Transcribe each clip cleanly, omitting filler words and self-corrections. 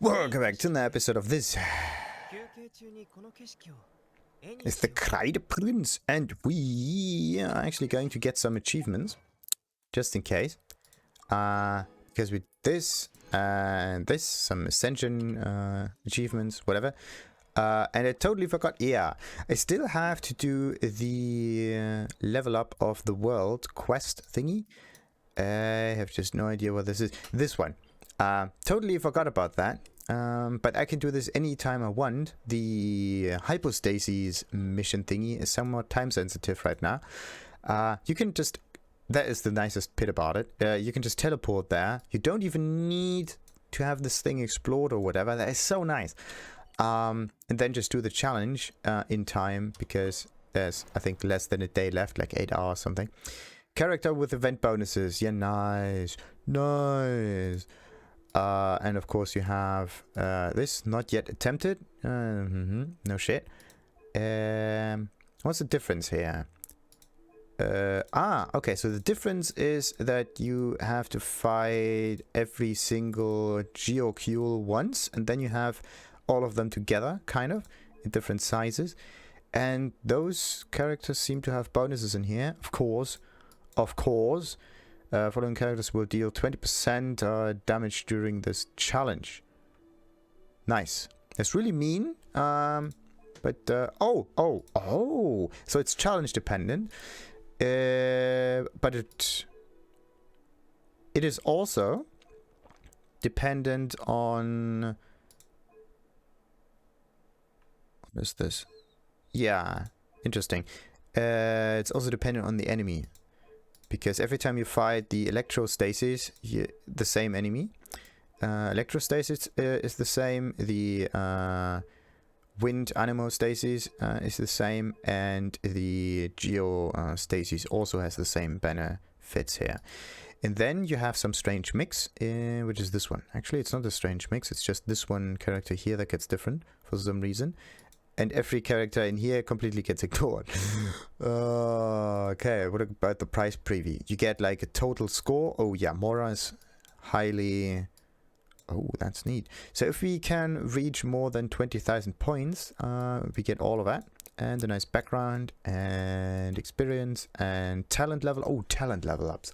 Welcome back to another episode of this. It's the Kreide Prince, and we are actually going to get some achievements, just in case. Because with this and this, some Ascension achievements, whatever. And I totally forgot, I still have to do the level up of the world quest thingy. I have just no idea what this is. This one. Totally forgot about that. But I can do this anytime I want. The Hypostasis mission thingy is somewhat time sensitive right now. You can just... That is the nicest bit about it. You can just teleport there. You don't even need to have this thing explored or whatever. That is so nice. And then just do the challenge in time, because there's, I think, less than a day left, like 8 hours or something. Character with event bonuses. Yeah, nice. Nice. And of course you have this, not yet attempted. No shit. What's the difference here? Okay, so the difference is that you have to fight every single Geo once, and then you have all of them together, kind of, in different sizes. And those characters seem to have bonuses in here, of course. Of course. Following characters will deal 20% damage during this challenge. Nice. That's really mean. So it's challenge dependent. But it is also dependent on... What is this? Yeah, interesting. It's also dependent on the enemy. Because every time you fight the Electrostasis, the same enemy. Electrostasis is the same. The Wind Anemo stasis is the same. And the Geo stasis also has the same benefits here. And then you have some strange mix, which is this one. Actually, it's not a strange mix. It's just this one character here that gets different for some reason. And every character in here completely gets ignored. Okay, what about the prize preview? You get like a total score. Oh yeah, Mora is highly... Oh, that's neat. So if we can reach more than 20,000 points, we get all of that. And a nice background, and experience, and talent level. Oh, talent level ups.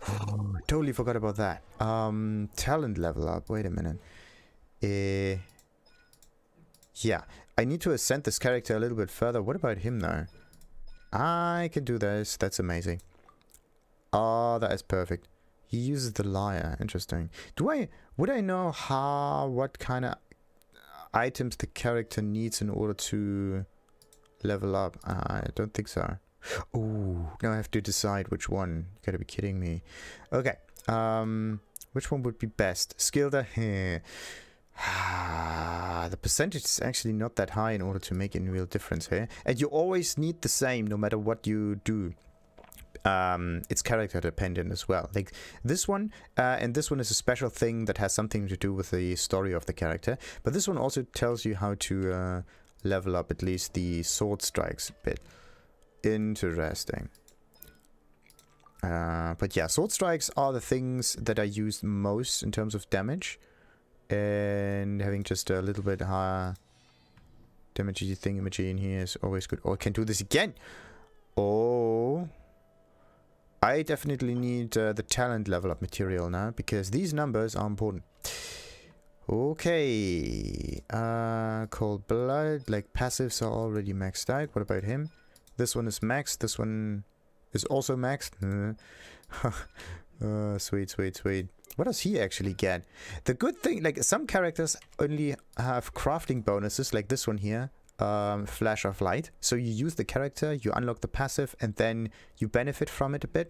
Totally forgot about that. Talent level up. Wait a minute. Yeah, I need to ascend this character a little bit further. What about him though? I can do this. That's amazing. Oh, that is perfect. He uses the lyre. Interesting. Would I know what kind of items the character needs in order to level up? I don't think so. Oh, now I have to decide which one. You gotta be kidding me. Okay. Which one would be best? Skill the... The percentage is actually not that high in order to make a real difference here. And you always need the same no matter what you do. It's character dependent as well. Like this one, and this one is a special thing that has something to do with the story of the character. But this one also tells you how to level up at least the sword strikes a bit. Interesting. But yeah, sword strikes are the things that are used most in terms of damage. And having just a little bit higher damage thingamajig in here is always good. Oh, I can do this again! Oh... I definitely need the talent level up material now, because these numbers are important. Okay... Cold Blood, like passives are already maxed out. What about him? This one is maxed, this one is also maxed. Sweet, sweet, sweet. What does he actually get? The good thing, like some characters only have crafting bonuses, like this one here, Flash of Light. So you use the character, you unlock the passive, and then you benefit from it a bit.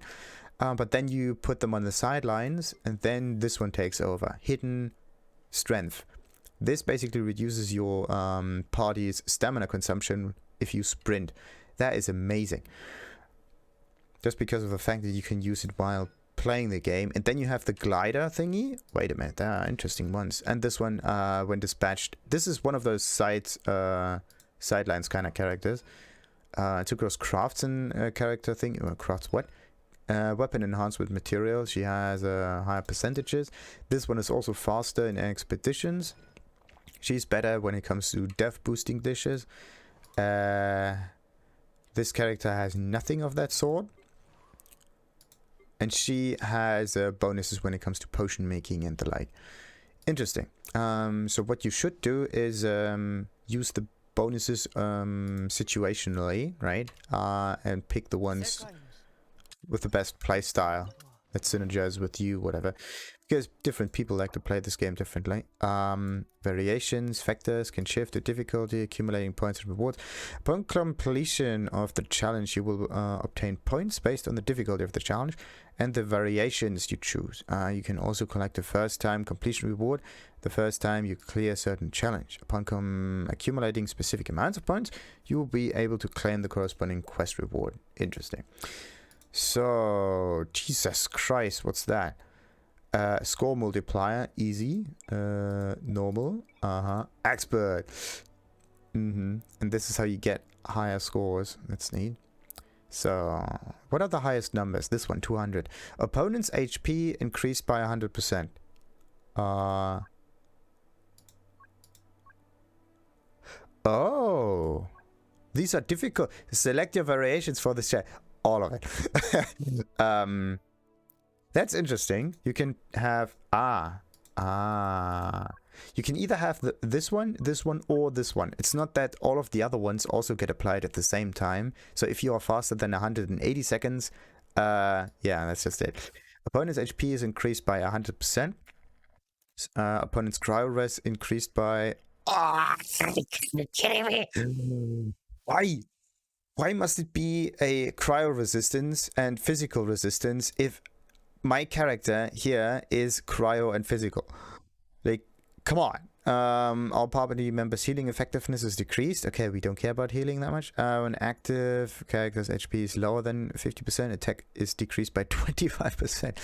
But then you put them on the sidelines, and then this one takes over. Hidden Strength. This basically reduces your party's stamina consumption if you sprint. That is amazing. Just because of the fact that you can use it while playing the game. And then you have the glider thingy. Wait a minute, there are interesting ones. And this one, when dispatched, this is one of those sidelines kind of characters. Tucros crafts a character thing. Crafts what? Weapon enhanced with material. She has higher percentages. This one is also faster in expeditions. She's better when it comes to death boosting dishes. This character has nothing of that sort. And she has bonuses when it comes to potion making and the like. Interesting. So what you should do is use the bonuses situationally, right? And pick the ones with the best playstyle that synergize with you, whatever. Because different people like to play this game differently. Variations, factors can shift the difficulty, accumulating points and rewards. Upon completion of the challenge, you will obtain points based on the difficulty of the challenge and the variations you choose. You can also collect the first time completion reward the first time you clear a certain challenge. Upon accumulating specific amounts of points, you will be able to claim the corresponding quest reward. Interesting. So, Jesus Christ, what's that? Score multiplier, easy, normal, expert. And this is how you get higher scores. That's neat. So, what are the highest numbers? This one, 200. Opponent's HP increased by 100%. Oh, these are difficult. Select your variations for this chat. All of it. That's interesting. You can have you can either have this one, or this one. It's not that all of the other ones also get applied at the same time. So if you are faster than 180 seconds, yeah, that's just it. Opponent's HP is increased by 100%. Opponent's cryo res increased by. Are you kidding me? Why? Why must it be a cryo resistance and physical resistance if my character here is cryo and physical? Like, come on. All party members' healing effectiveness is decreased. Okay, we don't care about healing that much. When active character's HP is lower than 50%, attack is decreased by 25%.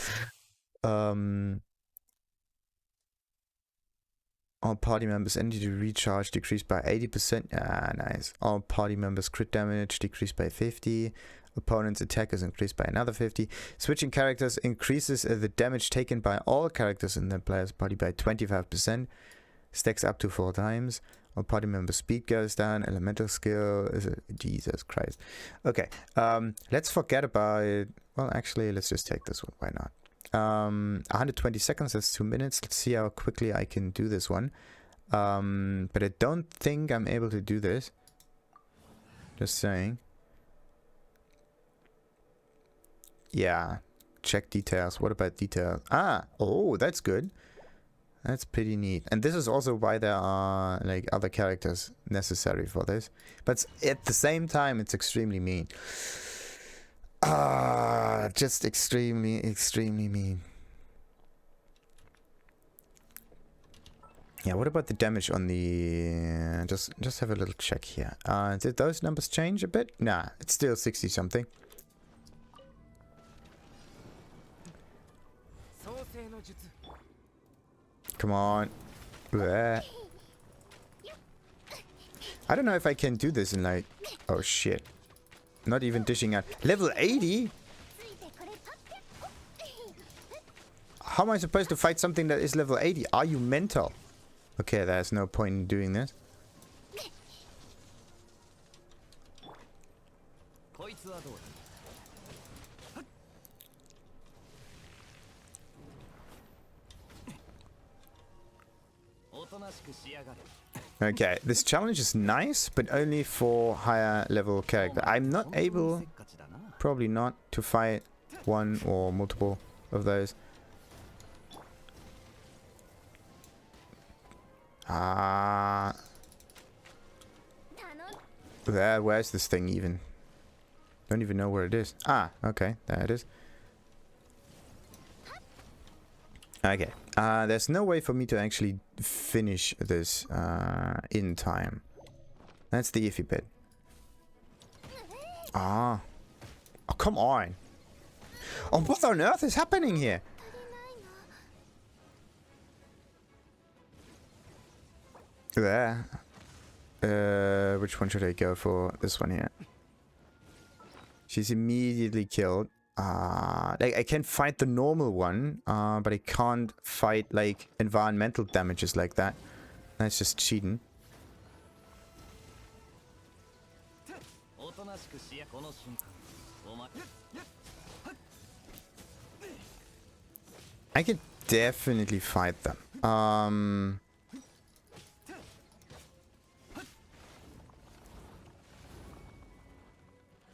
All party members' energy recharge decreased by 80%. Ah, nice. All party members' crit damage decreased by 50%. Opponent's attack is increased by another 50%. Switching characters increases the damage taken by all characters in the player's party by 25%. Stacks up to 4 times. All party members' speed goes down. Elemental skill is Jesus Christ. Okay. Let's forget about. Well, actually, let's just take this one. Why not? 120 seconds, that's 2 minutes. Let's see how quickly I can do this one. But I don't think I'm able to do this. Just saying. Yeah. Check details. What about details? Oh, that's good. That's pretty neat. And this is also why there are like other characters necessary for this. But at the same time, it's extremely mean. Just extremely mean. Yeah, what about the damage on the... just have a little check here. Did those numbers change a bit? Nah, it's still 60 something. Come on. Bleh. I don't know if I can do this in like... Oh shit. Not even dishing out. Level 80? How am I supposed to fight something that is level 80? Are you mental? Okay, there's no point in doing this. Okay, this challenge is nice, but only for higher level character. I'm not able, probably not, to fight one or multiple of those. Where's this thing even? Don't even know where it is. Okay, there it is. Okay, there's no way for me to actually finish this in time. That's the iffy bit. Oh, come on. Oh, what on earth is happening here? There. Which one should I go for? This one here. She's immediately killed. Like I can fight the normal one, but I can't fight like environmental damages like that. That's just cheating. I could definitely fight them.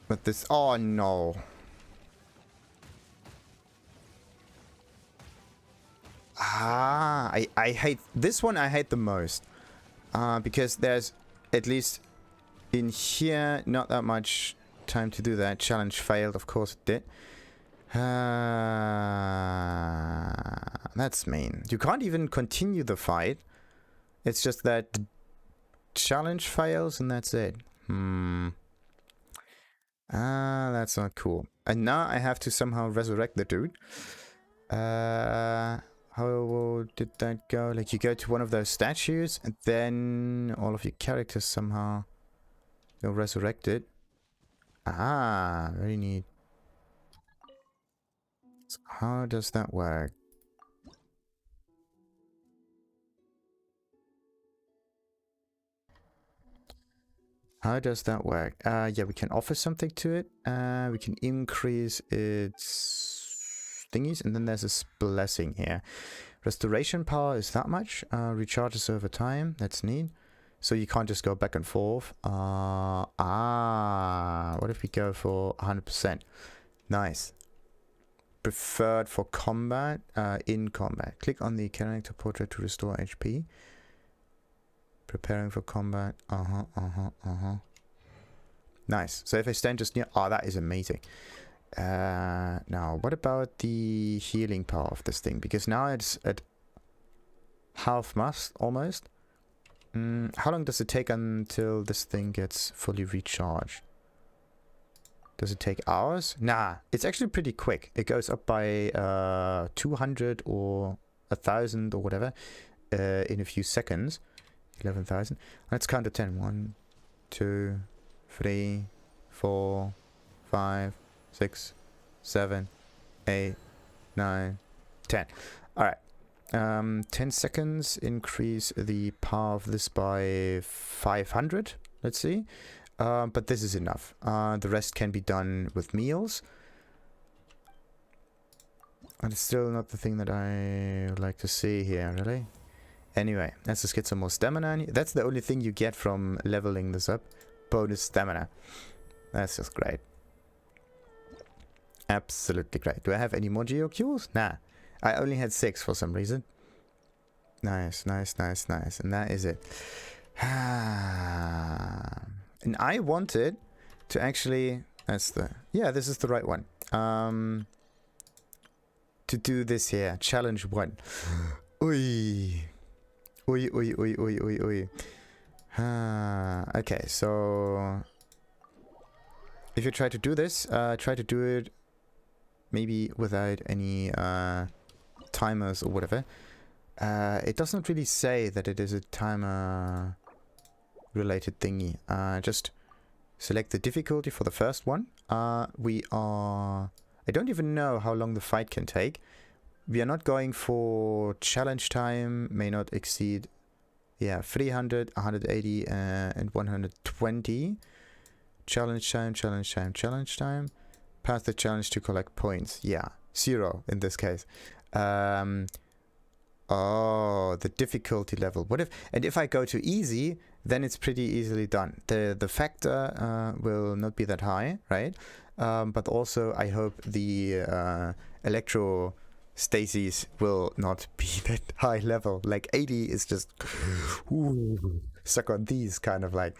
But this... Oh, no. I hate... This one I hate the most. Because there's, at least in here, not that much time to do that. Challenge failed, of course it did. That's mean. You can't even continue the fight. It's just that the challenge fails and that's it. That's not cool. And now I have to somehow resurrect the dude. How did that go? Like, you go to one of those statues and then all of your characters somehow go resurrected. Very neat. So how does that work? How does that work? Yeah, we can offer something to it. We can increase its thingies, and then there's this blessing here. Restoration power is that much. Recharges over time. That's neat. So you can't just go back and forth. What if we go for 100%? Nice. Preferred for combat. In combat. Click on the character portrait to restore HP. Preparing for combat. Nice. So if I stand just near... Oh, that is amazing. Now, what about the healing power of this thing? Because now it's at half mast, almost. How long does it take until this thing gets fully recharged? Does it take hours? Nah, it's actually pretty quick. It goes up by 200 or 1,000 or whatever in a few seconds. 11,000. Let's count to 10. 1, 2, 3, 4, 5, 6, 7, 8, 9, 10. Alright. 10 seconds. Increase the power of this by 500. Let's see. But this is enough. The rest can be done with meals. And it's still not the thing that I would like to see here, really. Anyway, let's just get some more stamina. That's the only thing you get from leveling this up. Bonus stamina. That's just great. Absolutely great. Do I have any more Geo Qs? Nah. I only had 6 for some reason. Nice, nice, nice, nice. And that is it. And I wanted to actually... That's the... Yeah, this is the right one. To do this here. Challenge 1. Oi. Oi, oi, oi, oi, oi, oi. Okay, so... If you try to do this, try to do it maybe without any timers or whatever. It doesn't really say that it is a timer related thingy. Just select the difficulty for the first one. We are... I don't even know how long the fight can take. We are not going for challenge time, may not exceed, yeah, 300, 180, and 120. Challenge time, challenge time, challenge time. Pass the challenge to collect points. Yeah, 0 in this case. Oh, the difficulty level. What if... And if I go to easy, then it's pretty easily done. The factor will not be that high, right? But also, I hope the Electro... Stasis will not be that high level. Like 80 is just ooh, suck on these kind of like.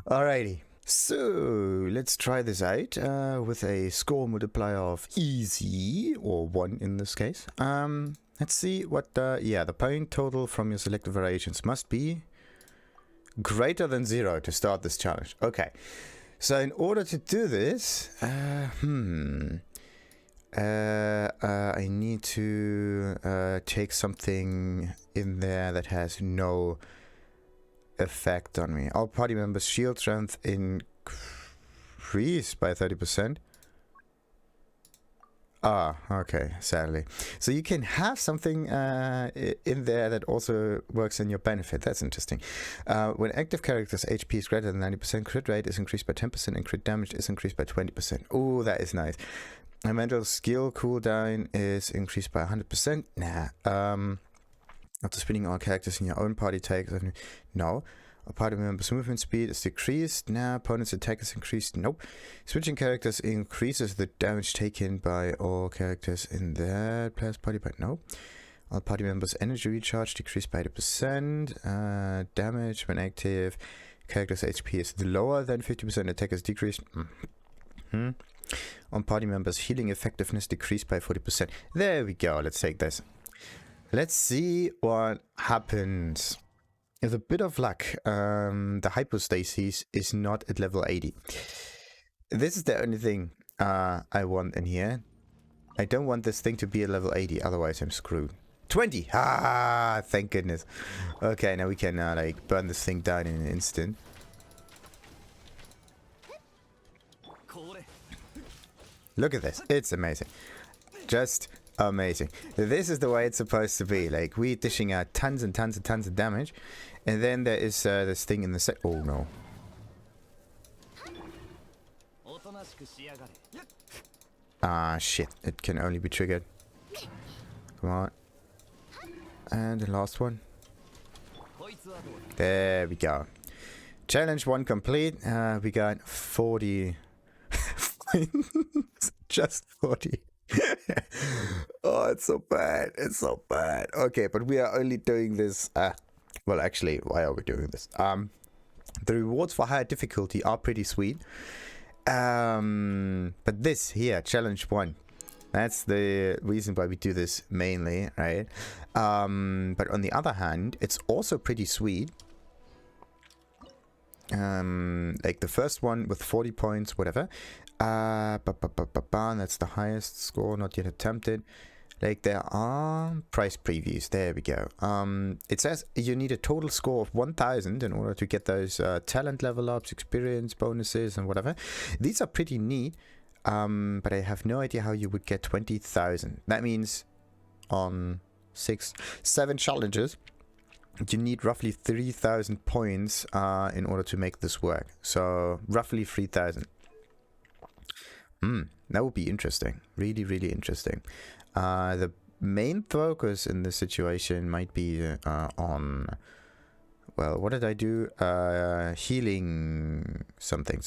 Alrighty. So let's try this out with a score multiplier of easy, or 1 in this case. Let's see what the point total from your selected variations must be greater than 0 to start this challenge. Okay. So in order to do this, I need to take something in there that has no effect on me. All party members' shield strength increased by 30%. Ah, okay, sadly. So you can have something in there that also works in your benefit. That's interesting. When active characters' HP is greater than 90%, crit rate is increased by 10% and crit damage is increased by 20%. Oh, that is nice. My mental skill cooldown is increased by 100%. Nah. After spinning all characters in your own party takes... No. A party member's movement speed is decreased. Nah. Opponent's attack is increased. Nope. Switching characters increases the damage taken by all characters in that player's party, but no. All party members' energy recharge decreased by 80%. Damage when active character's HP is lower than 50%. Attack is decreased. On party members' healing effectiveness decreased by 40%. There we go. Let's take this. Let's see what happens. With a bit of luck, the Hypostasis is not at level 80. This is the only thing I want in here. I don't want this thing to be at level 80, otherwise I'm screwed. 20! Ah, thank goodness. Okay, now we can like burn this thing down in an instant. Look at this. It's amazing. Just amazing. This is the way it's supposed to be. Like, we're dishing out tons and tons and tons of damage. And then there is this thing in the set. Oh no. Ah, shit. It can only be triggered. Come on. And the last one. There we go. Challenge 1 complete. We got 40. Just 40. Oh, it's so bad. It's so bad. Okay, but we are only doing this. Well, actually, why are we doing this? The rewards for higher difficulty are pretty sweet. But this here, challenge 1, that's the reason why we do this mainly, right? But on the other hand, it's also pretty sweet. Like the first one with 40 points, whatever. That's the highest score, not yet attempted. Like, there are price previews. There we go. It says you need a total score of 1000 in order to get those talent level ups, experience bonuses, and whatever. These are pretty neat, but I have no idea how you would get 20,000. That means on 6-7 challenges, you need roughly 3,000 points in order to make this work. So roughly 3,000. That would be interesting. Really, really interesting. The main focus in this situation might be on, well, what did I do? Healing something.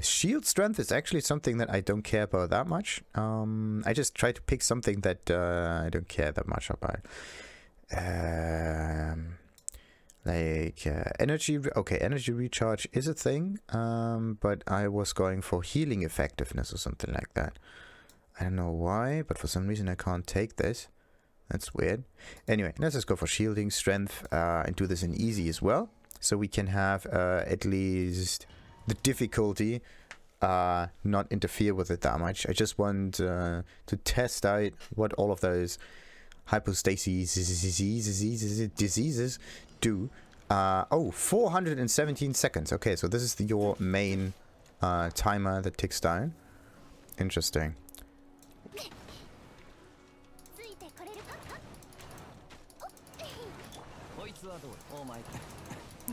Shield strength is actually something that I don't care about that much. I just try to pick something that I don't care that much about. Energy. Okay, energy recharge is a thing, but I was going for healing effectiveness or something like that. I don't know why, but for some reason I can't take this. That's weird. Anyway, let's just go for shielding strength and do this in easy as well, so we can have at least the difficulty not interfere with it that much. I just want to test out what all of those hypostasis diseases do. 417 seconds. Okay, so this is your main timer that ticks down. Interesting.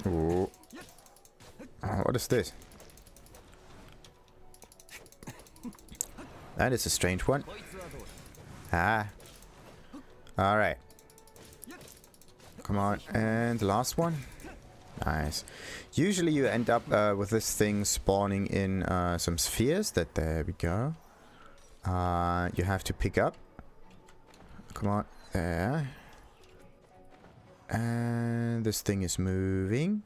Oh. What is this? That is a strange one. Ah. Alright. Come on, and the last one. Nice. Usually you end up with this thing spawning in some spheres. There we go. You have to pick up. Come on, there. And this thing is moving.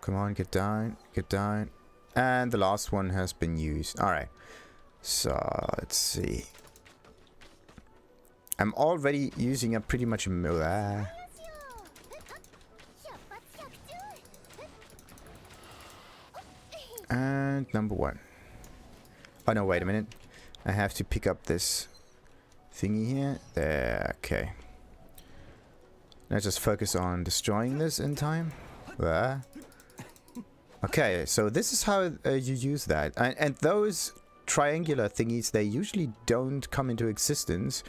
Come on, get down, get down. And the last one has been used. Alright. So, let's see. I'm already using up pretty much a... And number 1. Oh no, wait a minute. I have to pick up this thingy here. There, okay. Let's just focus on destroying this in time. Okay, so this is how you use that. And those triangular thingies, they usually don't come into existence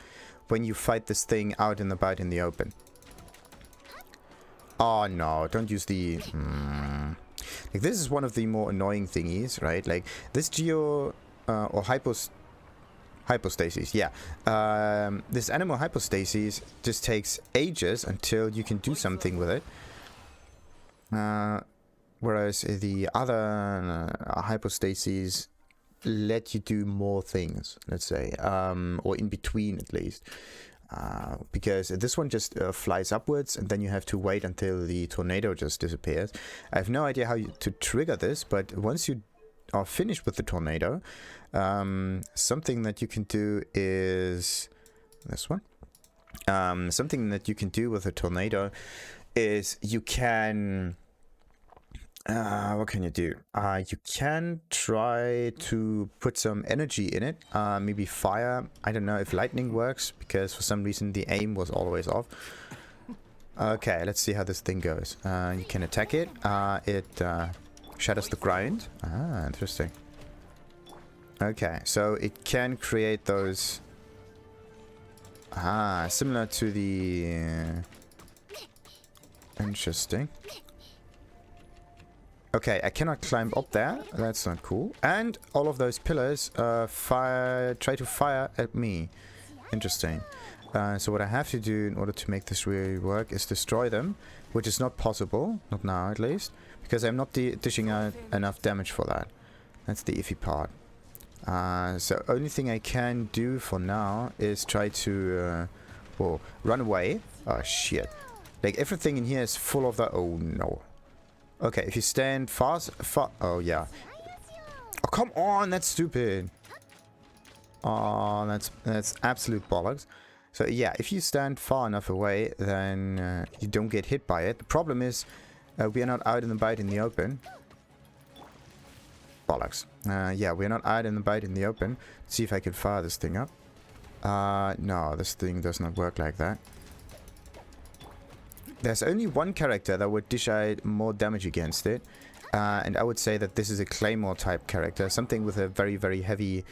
when you fight this thing out and about in the open. Oh no, don't use the... Like, this is one of the more annoying thingies, right? Like, this Geo... or Hypostasis, yeah. This Anemo Hypostasis just takes ages until you can do something with it. Whereas the other Hypostases let you do more things, let's say. Or in between, at least. Because this one just flies upwards, and then you have to wait until the tornado just disappears. I have no idea how to trigger this, but once you are finished with the tornado, something that you can do is this one. Something that you can do with a tornado is you can... what can you do? You can try to put some energy in it. Maybe fire. I don't know if lightning works, because for some reason the aim was always off. Okay, let's see how this thing goes. You can attack it. It shatters the ground. Ah, interesting. Okay, so it can create those... Ah, similar to the... Interesting. Okay, I cannot climb up there. That's not cool. And all of those pillars try to fire at me. Interesting. So what I have to do in order to make this really work is destroy them, which is not possible. Not now, at least. Because I'm not dishing out enough damage for that. That's the iffy part. So only thing I can do for now is try to run away. Oh, shit. Like, everything in here is full of that. Oh, no. Okay, if you stand fast... Oh, yeah. Oh, come on! That's stupid. Oh, that's absolute bollocks. So, yeah, if you stand far enough away, then you don't get hit by it. The problem is, we are not out and about in the open. Bollocks. Yeah, we're not out and about in the open. Let's see if I can fire this thing up. No, this thing does not work like that. There's only one character that would dish out more damage against it. And I would say that this is a Claymore type character. Something with a very, very heavy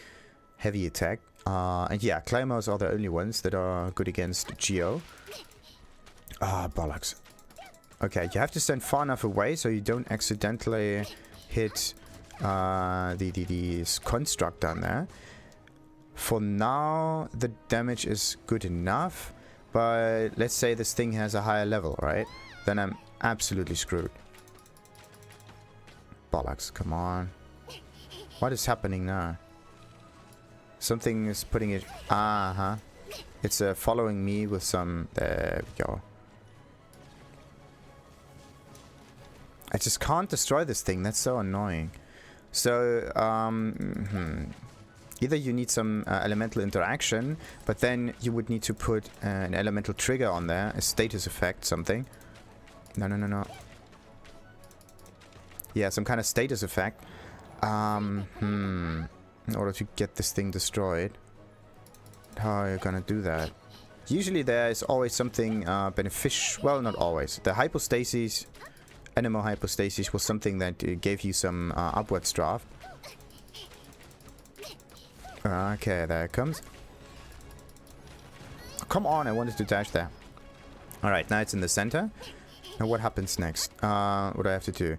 attack. And yeah, Claymores are the only ones that are good against Geo. Ah, bollocks. Okay, you have to stand far enough away so you don't accidentally hit the construct down there. For now, the damage is good enough. But let's say this thing has a higher level, right? Then I'm absolutely screwed. Bollocks, come on. What is happening now? Something is putting it... Uh-huh. It's following me with some... There we go. I just can't destroy this thing. That's so annoying. So, either you need some elemental interaction, but then you would need to put an elemental trigger on there, a status effect, something. No. Yeah, some kind of status effect. In order to get this thing destroyed. How are you gonna do that? Usually there is always something beneficial. Well, not always. The Hypostasis, Anemo Hypostasis, was something that gave you some upwards draft. Okay, there it comes. Come on, I wanted to dash there. Alright, now it's in the center. Now what happens next? What do I have to do?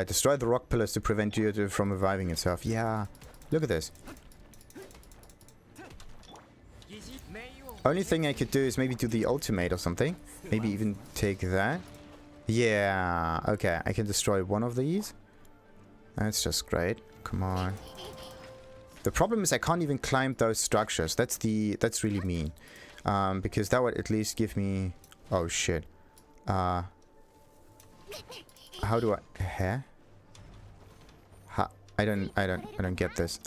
Destroy the rock pillars to prevent Geo from reviving itself. Yeah, look at this. Only thing I could do is maybe do the ultimate or something. Maybe even take that. Yeah, okay, I can destroy one of these. That's just great. Come on. The problem is I can't even climb those structures. That's really mean. Because that would at least give me... Oh shit. How do I... Huh? I don't get this.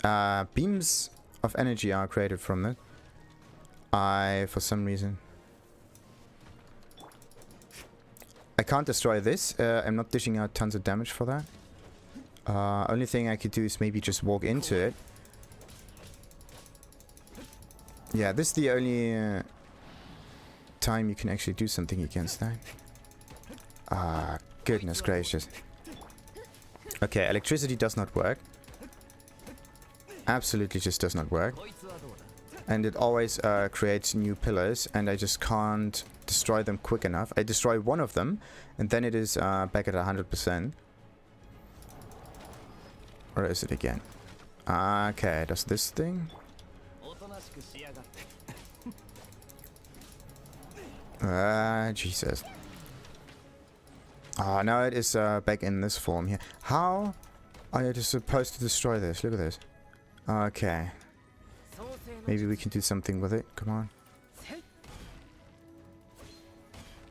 Beams of energy are created from it. For some reason... I can't destroy this. I'm not dishing out tons of damage for that. Only thing I could do is maybe just walk into it. Yeah, this is the only time you can actually do something against that. Ah, goodness gracious. Okay, electricity does not work. Absolutely just does not work. And it always creates new pillars, and I just can't destroy them quick enough. I destroy one of them, and then it is back at 100%. Or is it again? Okay, does this thing? Jesus. Ah, now it is back in this form here. How are you supposed to destroy this? Look at this. Okay. Maybe we can do something with it. Come on.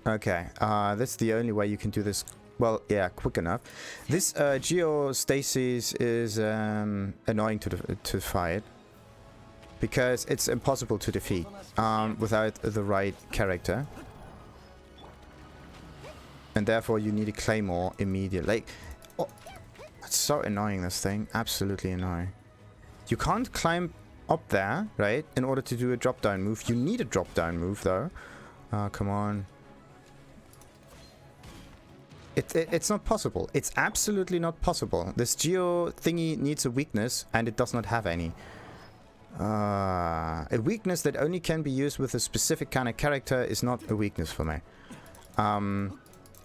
Okay. That's the only way you can do this. Well, yeah, quick enough. This geostasis is annoying to fight. Because it's impossible to defeat without the right character. And therefore you need a Claymore immediately. Like, oh, it's so annoying, this thing. Absolutely annoying. You can't climb up there, right? In order to do a drop-down move. You need a drop-down move, though. Come on. It's not possible. It's absolutely not possible. This Geo thingy needs a weakness, and it does not have any. A weakness that only can be used with a specific kind of character is not a weakness for me.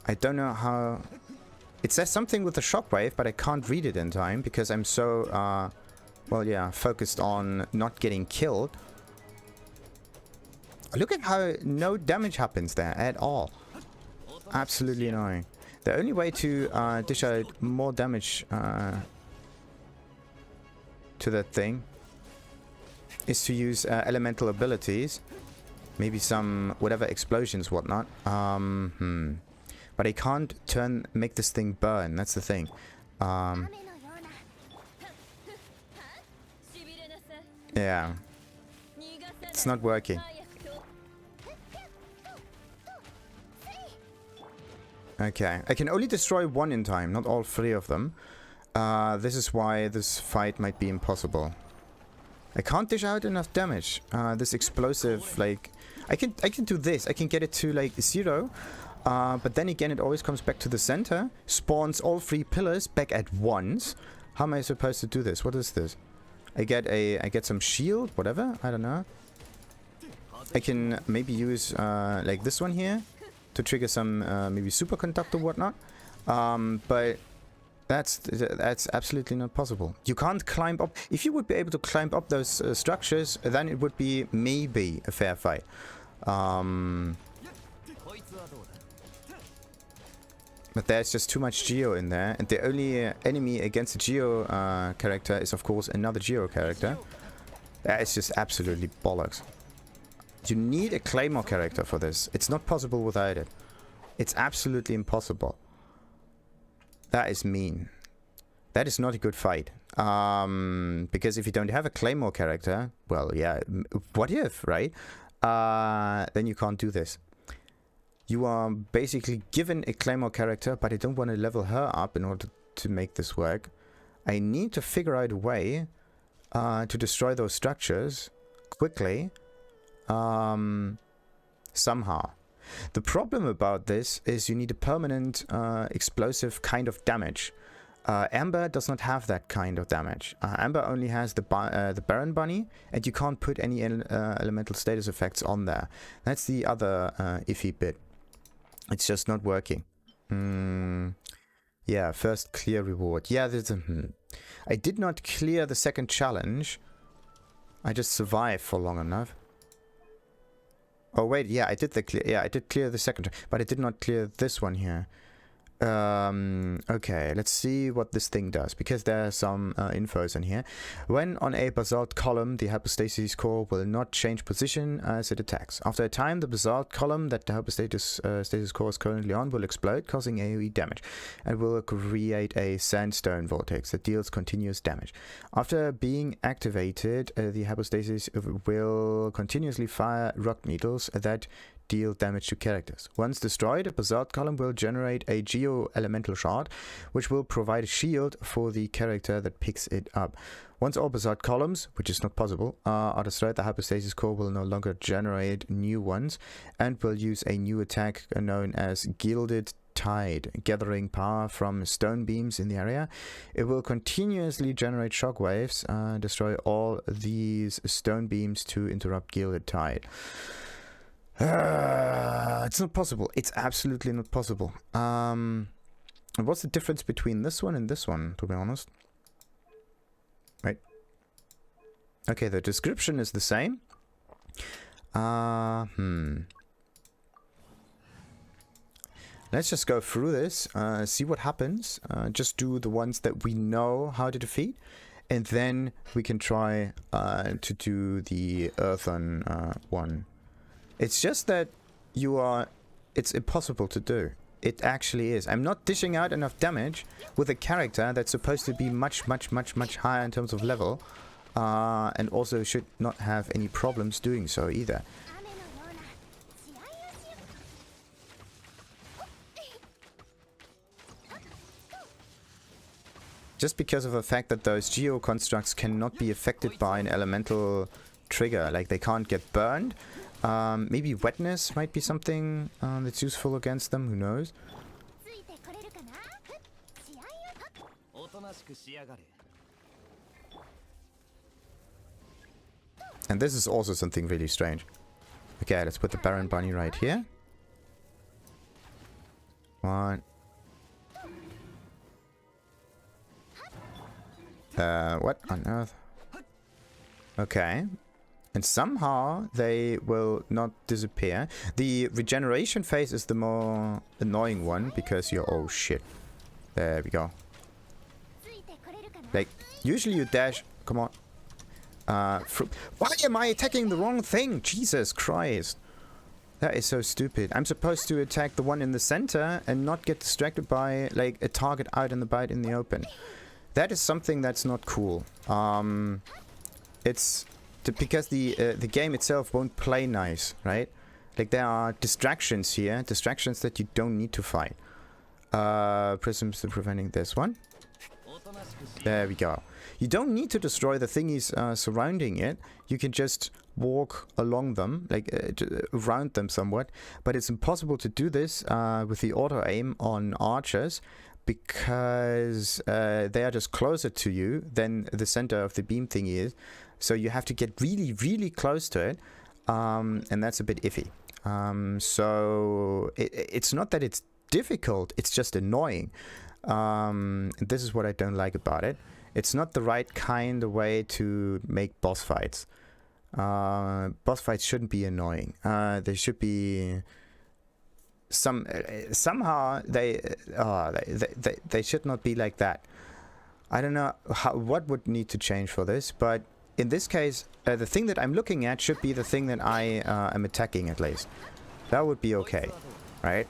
I don't know how... It says something with the shockwave, but I can't read it in time because I'm so, well, yeah, focused on not getting killed. Look at how no damage happens there at all. Absolutely annoying. The only way to dish out more damage to that thing is to use elemental abilities. Maybe some whatever explosions, whatnot. But I can't make this thing burn. That's the thing. Yeah. It's not working. Okay. I can only destroy one in time, not all three of them. This is why this fight might be impossible. I can't dish out enough damage. This explosive, like... I can do this. I can get it to, like, 0. But then again, it always comes back to the center. Spawns all 3 pillars back at once. How am I supposed to do this? What is this? I get some shield, whatever. I don't know. I can maybe use, like this one here. To trigger some, maybe superconductor, whatnot. But... That's absolutely not possible. You can't climb up. If you would be able to climb up those structures, then it would be maybe a fair fight. But there's just too much Geo in there, and the only enemy against a Geo character is, of course, another Geo character. That is just absolutely bollocks. You need a Claymore character for this. It's not possible without it. It's absolutely impossible. That is mean. That is not a good fight. Because if you don't have a Claymore character, well, yeah, what if, right? Then you can't do this. You are basically given a Claymore character, but I don't want to level her up in order to make this work. I need to figure out a way to destroy those structures quickly. Somehow. The problem about this is you need a permanent explosive kind of damage. Amber does not have that kind of damage. Amber only has the Baron Bunny, and you can't put any elemental status effects on there. That's the other iffy bit. It's just not working. Yeah, first clear reward. Yeah, there's a... I did not clear the second challenge. I just survived for long enough. Oh wait, yeah, I did clear the second, but I did not clear this one here. Okay, let's see what this thing does, because there are some infos in here. When on a basalt column, the hypostasis core will not change position as it attacks. After a time, the basalt column that the hypostasis stasis core is currently on will explode, causing AoE damage, and will create a sandstone vortex that deals continuous damage. After being activated, the hypostasis will continuously fire rock needles that deal damage to characters. Once destroyed, a basalt column will generate a Geo elemental shard, which will provide a shield for the character that picks it up. Once all basalt columns, which is not possible, are destroyed, the hypostasis core will no longer generate new ones and will use a new attack known as Gilded tide, gathering power from stone beams in the area. It will continuously generate shockwaves, destroy all these stone beams to interrupt gilded tide. It's not possible. It's absolutely not possible. What's the difference between this one and this one, to be honest? Right. Okay, the description is the same. Let's just go through this, see what happens. Just do the ones that we know how to defeat, and then we can try to do the earthen one. It's just that it's impossible to do. It actually is. I'm not dishing out enough damage with a character that's supposed to be much higher in terms of level, and also should not have any problems doing so either. Just because of the fact that those geo constructs cannot be affected by an elemental trigger, like they can't get burned. Maybe wetness might be something that's useful against them, who knows? And this is also something really strange. Okay, let's put the Baron Bunny right here. One. What on earth? Okay. And somehow they will not disappear. The regeneration phase is the more annoying one because you're... Oh shit. There we go. Like, usually you dash... Come on. Why am I attacking the wrong thing? Jesus Christ. That is so stupid. I'm supposed to attack the one in the center and not get distracted by, like, a target out in the open. That is something that's not cool. It's... because the game itself won't play nice, right? Like, there are distractions here. Distractions that you don't need to fight. Prisms to preventing this one. There we go. You don't need to destroy the thingies surrounding it. You can just walk along them, like around them somewhat. But it's impossible to do this with the auto aim on archers because they are just closer to you than the center of the beam thingy is. So you have to get really close to it, and that's a bit iffy. So it's not that it's difficult, it's just annoying. This is what I don't like about it. It's not the right kind of way to make boss fights. Boss fights shouldn't be annoying. They should be somehow they should not be like that. I don't know what would need to change for this, but in this case, the thing that I'm looking at should be the thing that I am attacking at least. That would be okay, right?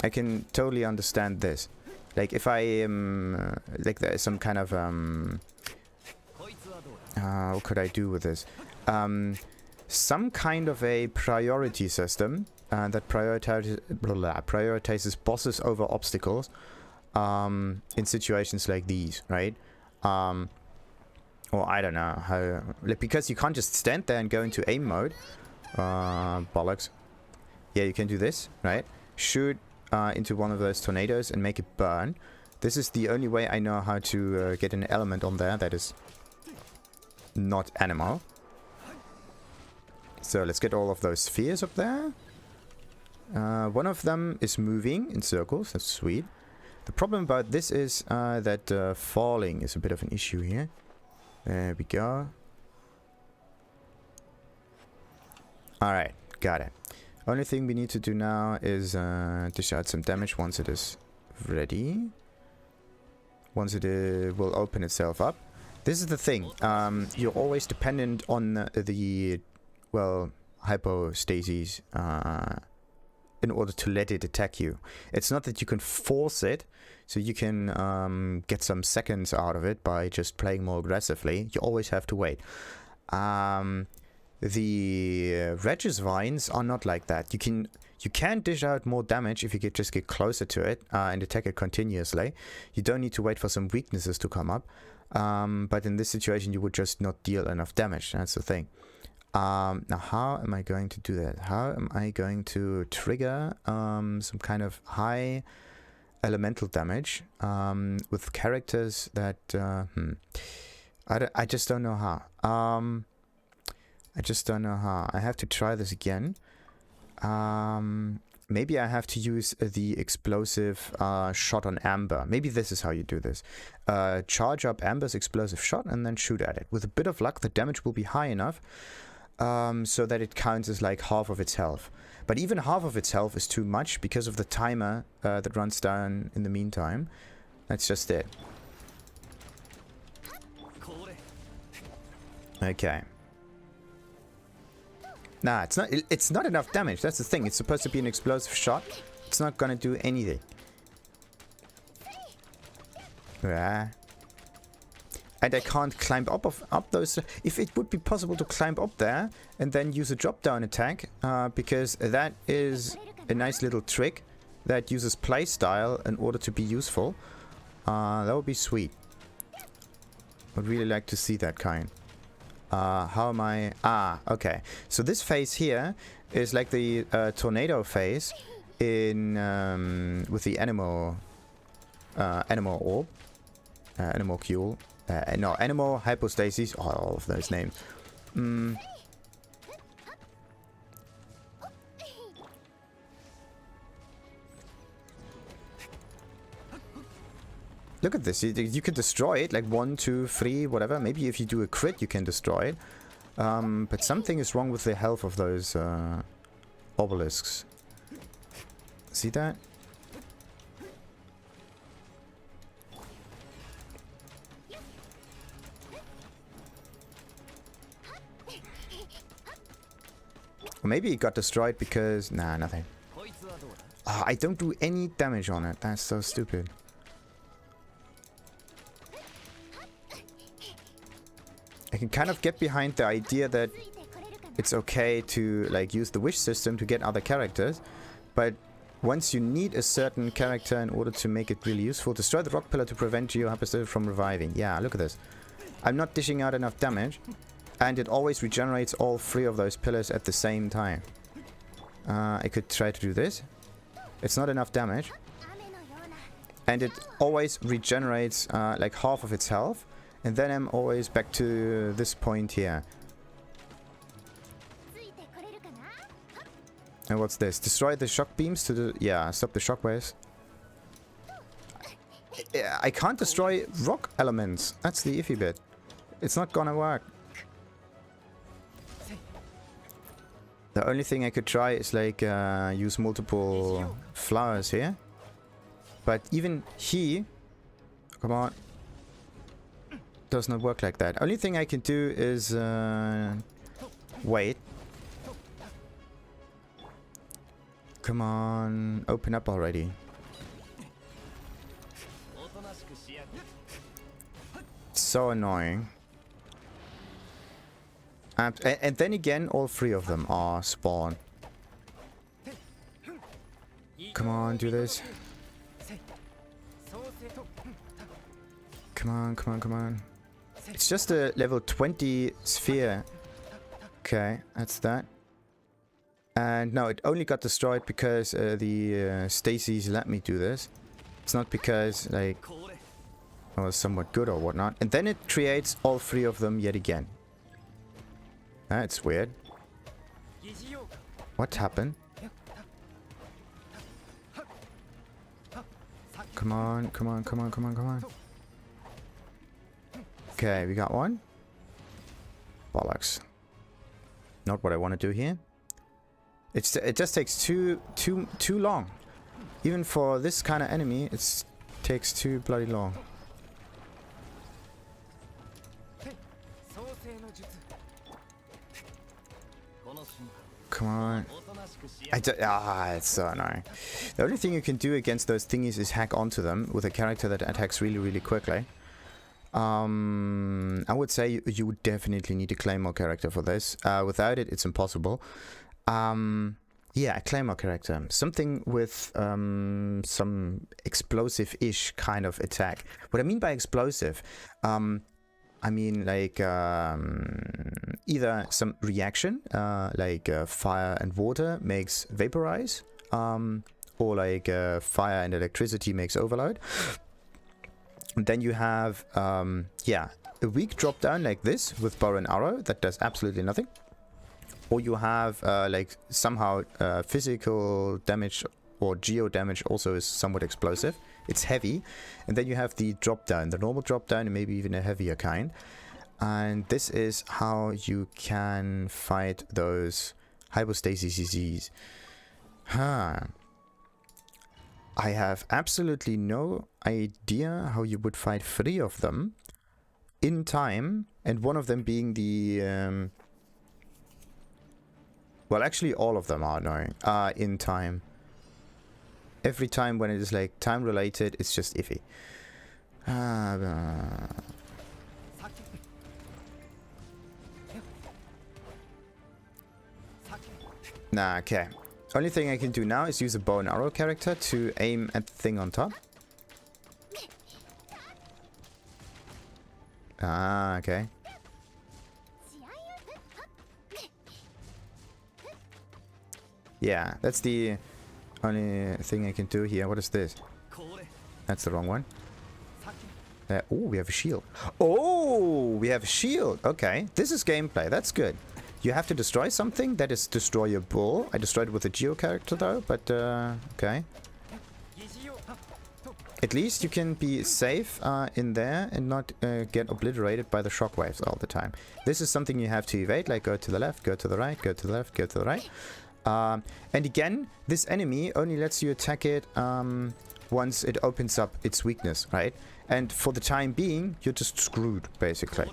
I can totally understand this. Like if I am like there's some kind of what could I do with this? Some kind of a priority system that prioritizes bosses over obstacles in situations like these, right? Or I don't know how, like, because you can't just stand there and go into aim mode. Bollocks. Yeah, you can do this, right? Shoot into one of those tornadoes and make it burn. This is the only way I know how to get an element on there that is not Anemo. So let's get all of those spheres up there. One of them is moving in circles. That's sweet. The problem about this is that falling is a bit of an issue here. There we go. Alright, got it. Only thing we need to do now is dish out some damage once it is ready. Once it will open itself up. This is the thing. You're always dependent on the, well, hypostasis in order to let it attack you. It's not that you can force it, so you can get some seconds out of it by just playing more aggressively. You always have to wait. The Regis Vines are not like that. You can dish out more damage if you could just get closer to it and attack it continuously. You don't need to wait for some weaknesses to come up. But in this situation, you would just not deal enough damage. That's the thing. Now, how am I going to do that? How am I going to trigger some kind of high elemental damage with characters that I just don't know how. I just don't know how. I have to try this again. Maybe I have to use the explosive shot on Amber. Maybe this is how you do this. Charge up Amber's explosive shot and then shoot at it. With a bit of luck, the damage will be high enough so that it counts as like half of its health. But even half of its health is too much because of the timer that runs down in the meantime. That's just it. Okay. Nah, it's not enough damage. That's the thing. It's supposed to be an explosive shot. It's not gonna do anything. Yeah. And I can't climb up those. If it would be possible to climb up there and then use a drop down attack, because that is a nice little trick that uses playstyle in order to be useful. That would be sweet. I'd really like to see that kind. How am I? Ah, okay. So this phase here is like the tornado phase in with the Anemo orb, Anemo no, Anemo Hypostasis. Oh, all of those names. Look at this. You can destroy it like 1, 2, 3, whatever. Maybe if you do a crit, you can destroy it. But something is wrong with the health of those obelisks. See that? Or maybe it got destroyed because... Nah, nothing. I don't do any damage on it. That's so stupid. I can kind of get behind the idea that it's okay to like use the wish system to get other characters, but once you need a certain character in order to make it really useful, destroy the rock pillar to prevent Geo Hypostasis from reviving. Yeah, look at this. I'm not dishing out enough damage, and it always regenerates all 3 of those pillars at the same time. I could try to do this. It's not enough damage, and it always regenerates like half of its health. And then I'm always back to this point here. And what's this? Destroy the shock beams to the... Yeah, stop the shockwaves. I can't destroy rock elements. That's the iffy bit. It's not gonna work. The only thing I could try is like use multiple flowers here. But even he... Come on. Does not work like that. Only thing I can do is wait. Come on, open up already. So annoying. And then again, all 3 of them are spawned. Come on, do this. Come on, come on, come on. It's just a level 20 sphere. Okay, that's that. And no, it only got destroyed because the Stasis let me do this. It's not because, like, I was somewhat good or whatnot. And then it creates all 3 of them yet again. That's weird. What happened? Come on, come on, come on, come on, come on. Okay, we got one. Bollocks. Not what I want to do here. It just takes too long. Even for this kind of enemy, it takes too bloody long. Come on. It's so annoying. The only thing you can do against those thingies is hack onto them with a character that attacks really, really quickly. I would say you would definitely need a Claymore character for this. Without it, it's impossible. Yeah, a Claymore character. Something with some explosive-ish kind of attack. What I mean by explosive, I mean like either some reaction, like fire and water makes vaporize, or like fire and electricity makes overload. And then you have, yeah, a weak drop down like this with bow and arrow that does absolutely nothing. Or you have like somehow physical damage or geo damage also is somewhat explosive. It's heavy. And then you have the drop down, the normal drop down, and maybe even a heavier kind. And this is how you can fight those hypostasis disease. Huh. I have absolutely no idea how you would fight 3 of them in time, and one of them being the well, actually all of them are annoying in time. Every time when it is like time related, it's just iffy. Nah, okay. Only thing I can do now is use a bow and arrow character to aim at the thing on top. Ah, okay. Yeah, that's the only thing I can do here. What is this? That's the wrong one. Oh, we have a shield. Oh, we have a shield. Okay, this is gameplay. That's good. You have to destroy something. That is destroyable. I destroyed it with a Geo character though, but okay. At least you can be safe in there and not get obliterated by the shockwaves all the time. This is something you have to evade, like go to the left, go to the right, go to the left, go to the right. And again, this enemy only lets you attack it once it opens up its weakness, right? And for the time being, you're just screwed, basically.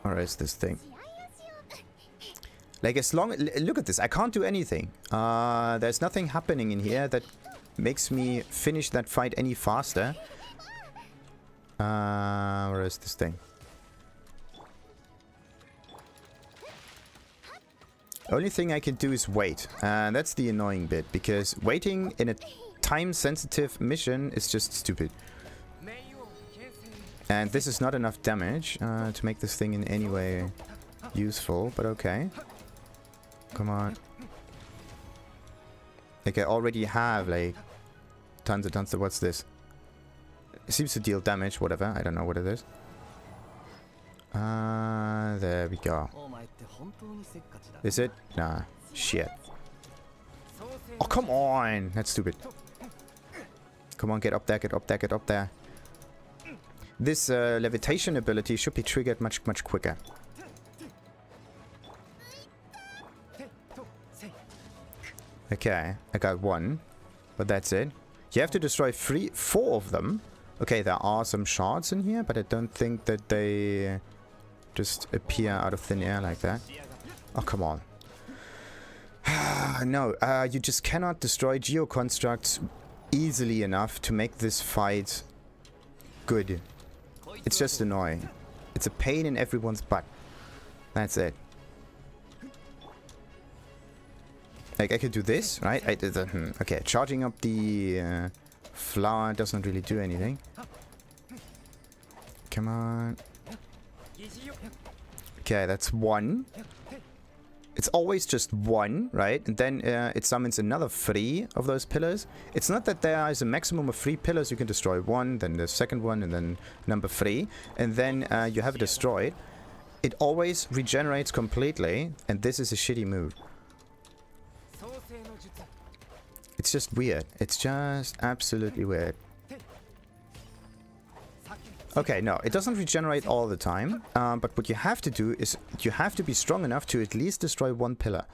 Or is this thing? Like, as long... Look at this. I can't do anything. There's nothing happening in here that makes me finish that fight any faster. Where is this thing? Only thing I can do is wait. And that's the annoying bit. Because waiting in a time-sensitive mission is just stupid. And this is not enough damage to make this thing in any way useful, but okay. Come on. Like, I already have, like, tons of... What's this? It seems to deal damage, whatever. I don't know what it is. There we go. Is it? Nah. Shit. Oh, come on! That's stupid. Come on, get up there, get up there, get up there. This levitation ability should be triggered much quicker. Okay, I got 1, but that's it. You have to destroy 4 of them. Okay, there are some shards in here, but I don't think that they just appear out of thin air like that. Oh, come on. No, you just cannot destroy geoconstructs easily enough to make this fight good. It's just annoying. It's a pain in everyone's butt. That's it. Like, I could do this, right? Okay, charging up the flower doesn't really do anything. Come on. Okay, that's 1. It's always just 1, right? And then it summons another 3 of those pillars. It's not that there is a maximum of 3 pillars. You can destroy 1, then the second one, and then number 3. And then you have it destroyed. It always regenerates completely. And this is a shitty move. It's just weird. It's just absolutely weird. Okay, no, it doesn't regenerate all the time, but what you have to do is you have to be strong enough to at least destroy 1 pillar.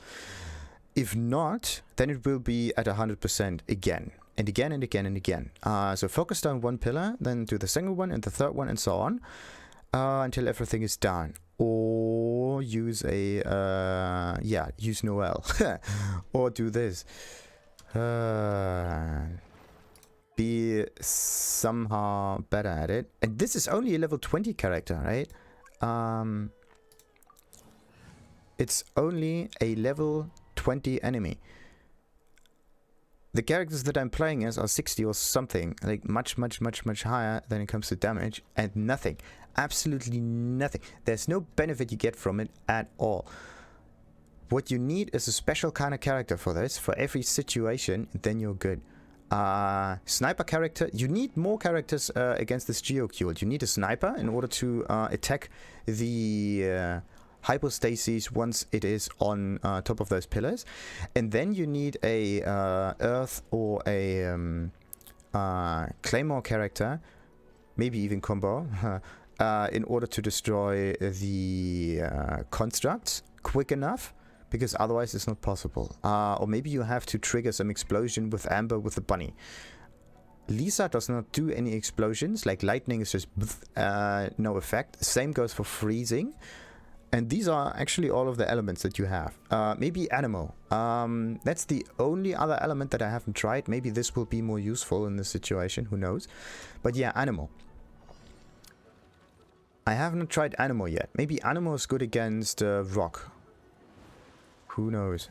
If not, then it will be at 100% again, and again, and again, and again. So focus down 1 pillar, then do the second one, and the third one, and so on, until everything is done. Or use a, yeah, use Noel. Or do this. Be somehow better at it. And this is only a level 20 character, right? It's only a level 20 enemy. The characters that I'm playing as are 60 or something, like much higher than it comes to damage, and nothing, absolutely nothing. There's no benefit you get from it at all. What you need is a special kind of character for this, for every situation, then you're good. Sniper character, you need more characters against this Geo Cube. You need a sniper in order to attack the Hypostasis once it is on top of those pillars. And then you need a Earth or a Claymore character, maybe even combo, in order to destroy the constructs quick enough. Because otherwise it's not possible. Or maybe you have to trigger some explosion with Amber with the bunny. Lisa does not do any explosions. Like lightning is just no effect. Same goes for freezing. And these are actually all of the elements that you have. Maybe Anemo. That's the only other element that I haven't tried. Maybe this will be more useful in this situation. Who knows? But yeah, Anemo. I haven't tried Anemo yet. Maybe Anemo is good against rock. Who knows?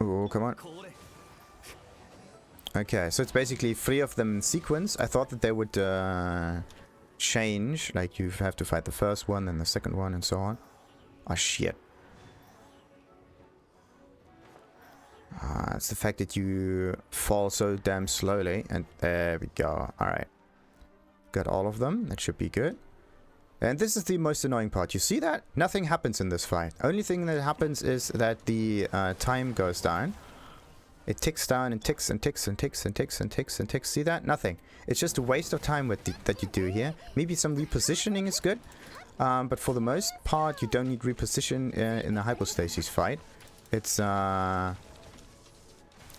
Oh, come on. Okay, so it's basically 3 of them in sequence. I thought that they would change. Like you have to fight the first one, then the second one, and so on. Oh, shit. It's the fact that you fall so damn slowly. And there we go. Alright. Got all of them. That should be good. And this is the most annoying part. You see that? Nothing happens in this fight. Only thing that happens is that the time goes down. It ticks down and ticks and ticks and ticks and ticks and ticks and ticks. See that? Nothing. It's just a waste of time that you do here. Maybe some repositioning is good. But for the most part, you don't need reposition in the Hypostasis fight. It's...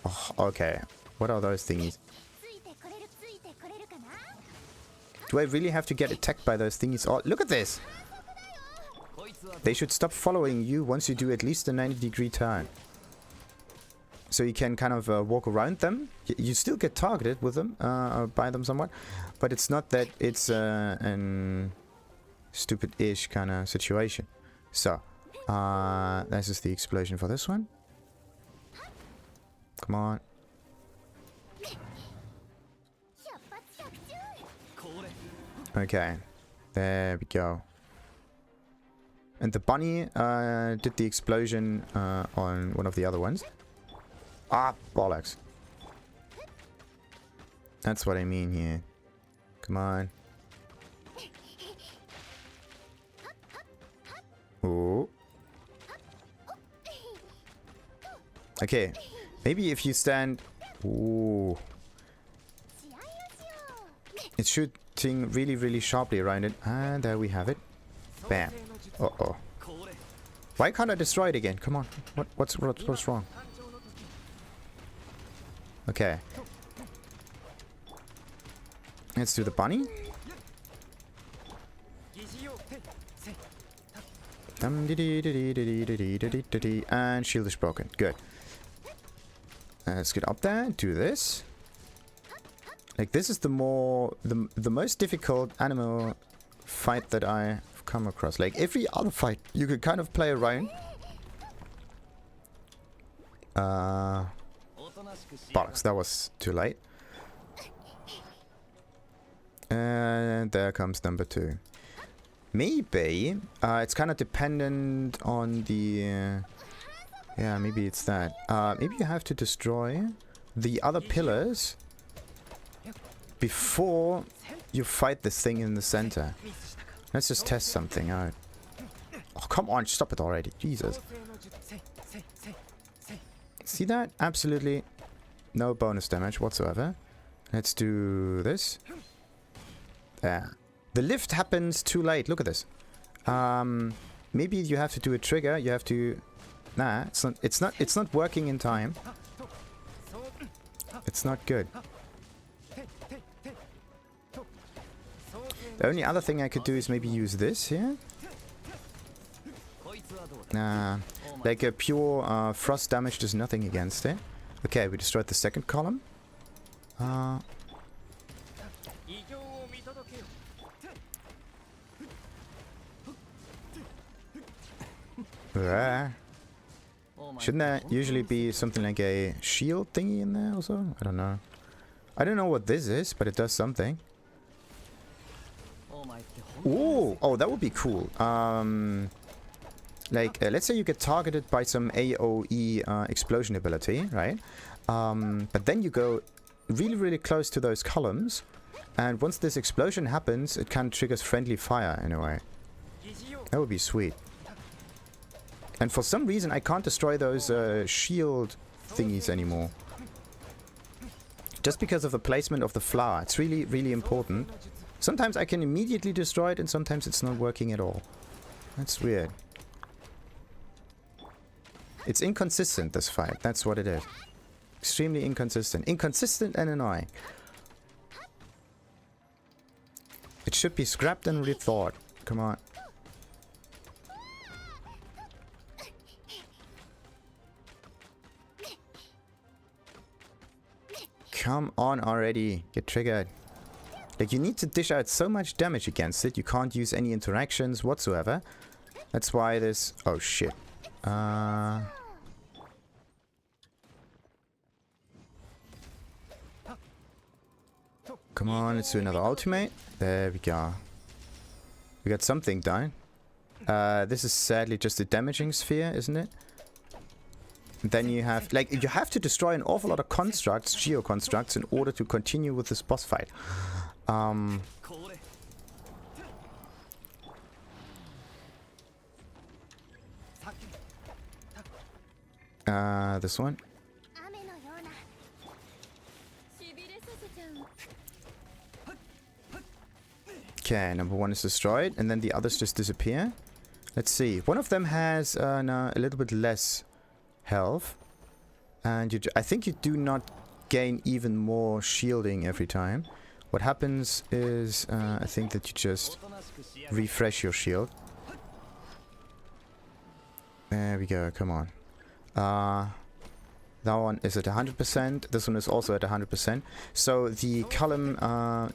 Oh, okay. What are those thingies? Do I really have to get attacked by those thingies? Oh, look at this! They should stop following you once you do at least a 90-degree turn. So you can kind of walk around them. You still get targeted with them, by them somewhat. But it's not that it's an stupid-ish kind of situation. So, this is the explosion for this one. Come on. Okay. There we go. And the bunny did the explosion on one of the other ones. Ah, bollocks. That's what I mean here. Come on. Ooh. Okay. Maybe if you stand... Ooh. It's shooting really, really sharply around it. And there we have it. Bam. Uh-oh. Why can't I destroy it again? Come on. What's wrong? Okay. Let's do the bunny. And shield is broken. Good. Let's get up there and do this. Like, this is the most difficult Anemo fight that I've come across. Like, every other fight, you could kind of play around. Bollocks, that was too late. And there comes number 2. Maybe, it's kind of dependent on the... yeah, maybe it's that. Maybe you have to destroy the other pillars before you fight this thing in the center. Let's just test something out. Oh, come on, stop it already. Jesus. See that? Absolutely no bonus damage whatsoever. Let's do this. There. The lift happens too late. Look at this. Maybe you have to do a trigger. You have to... Nah, it's not working in time. It's not good. The only other thing I could do is maybe use this here. Nah, like a pure frost damage does nothing against it. Okay, we destroyed the second column. Shouldn't there usually be something like a shield thingy in there also? I don't know. I don't know what this is, but it does something. Ooh, oh, that would be cool. Let's say you get targeted by some AoE explosion ability, right? But then you go really, really close to those columns, and once this explosion happens, it kind of triggers friendly fire in a way. That would be sweet. And for some reason, I can't destroy those shield thingies anymore. Just because of the placement of the flower. It's really, really important. Sometimes I can immediately destroy it, and sometimes it's not working at all. That's weird. It's inconsistent, this fight. That's what it is. Extremely inconsistent. Inconsistent and annoying. It should be scrapped and rethought. Come on. Come on already. Get triggered. Like, you need to dish out so much damage against it. You can't use any interactions whatsoever. That's why this... Oh, shit. Come on, let's do another ultimate. There we go. We got something done. This is sadly just a damaging sphere, isn't it? And then you have... Like, you have to destroy an awful lot of constructs, geo constructs, in order to continue with this boss fight. This one. Okay, number one is destroyed, and then the others just disappear. Let's see. One of them has a little bit less health, and I think you do not gain even more shielding every time. What happens is, I think that you just refresh your shield. There we go, come on. That one is at 100%, this one is also at 100%. So the column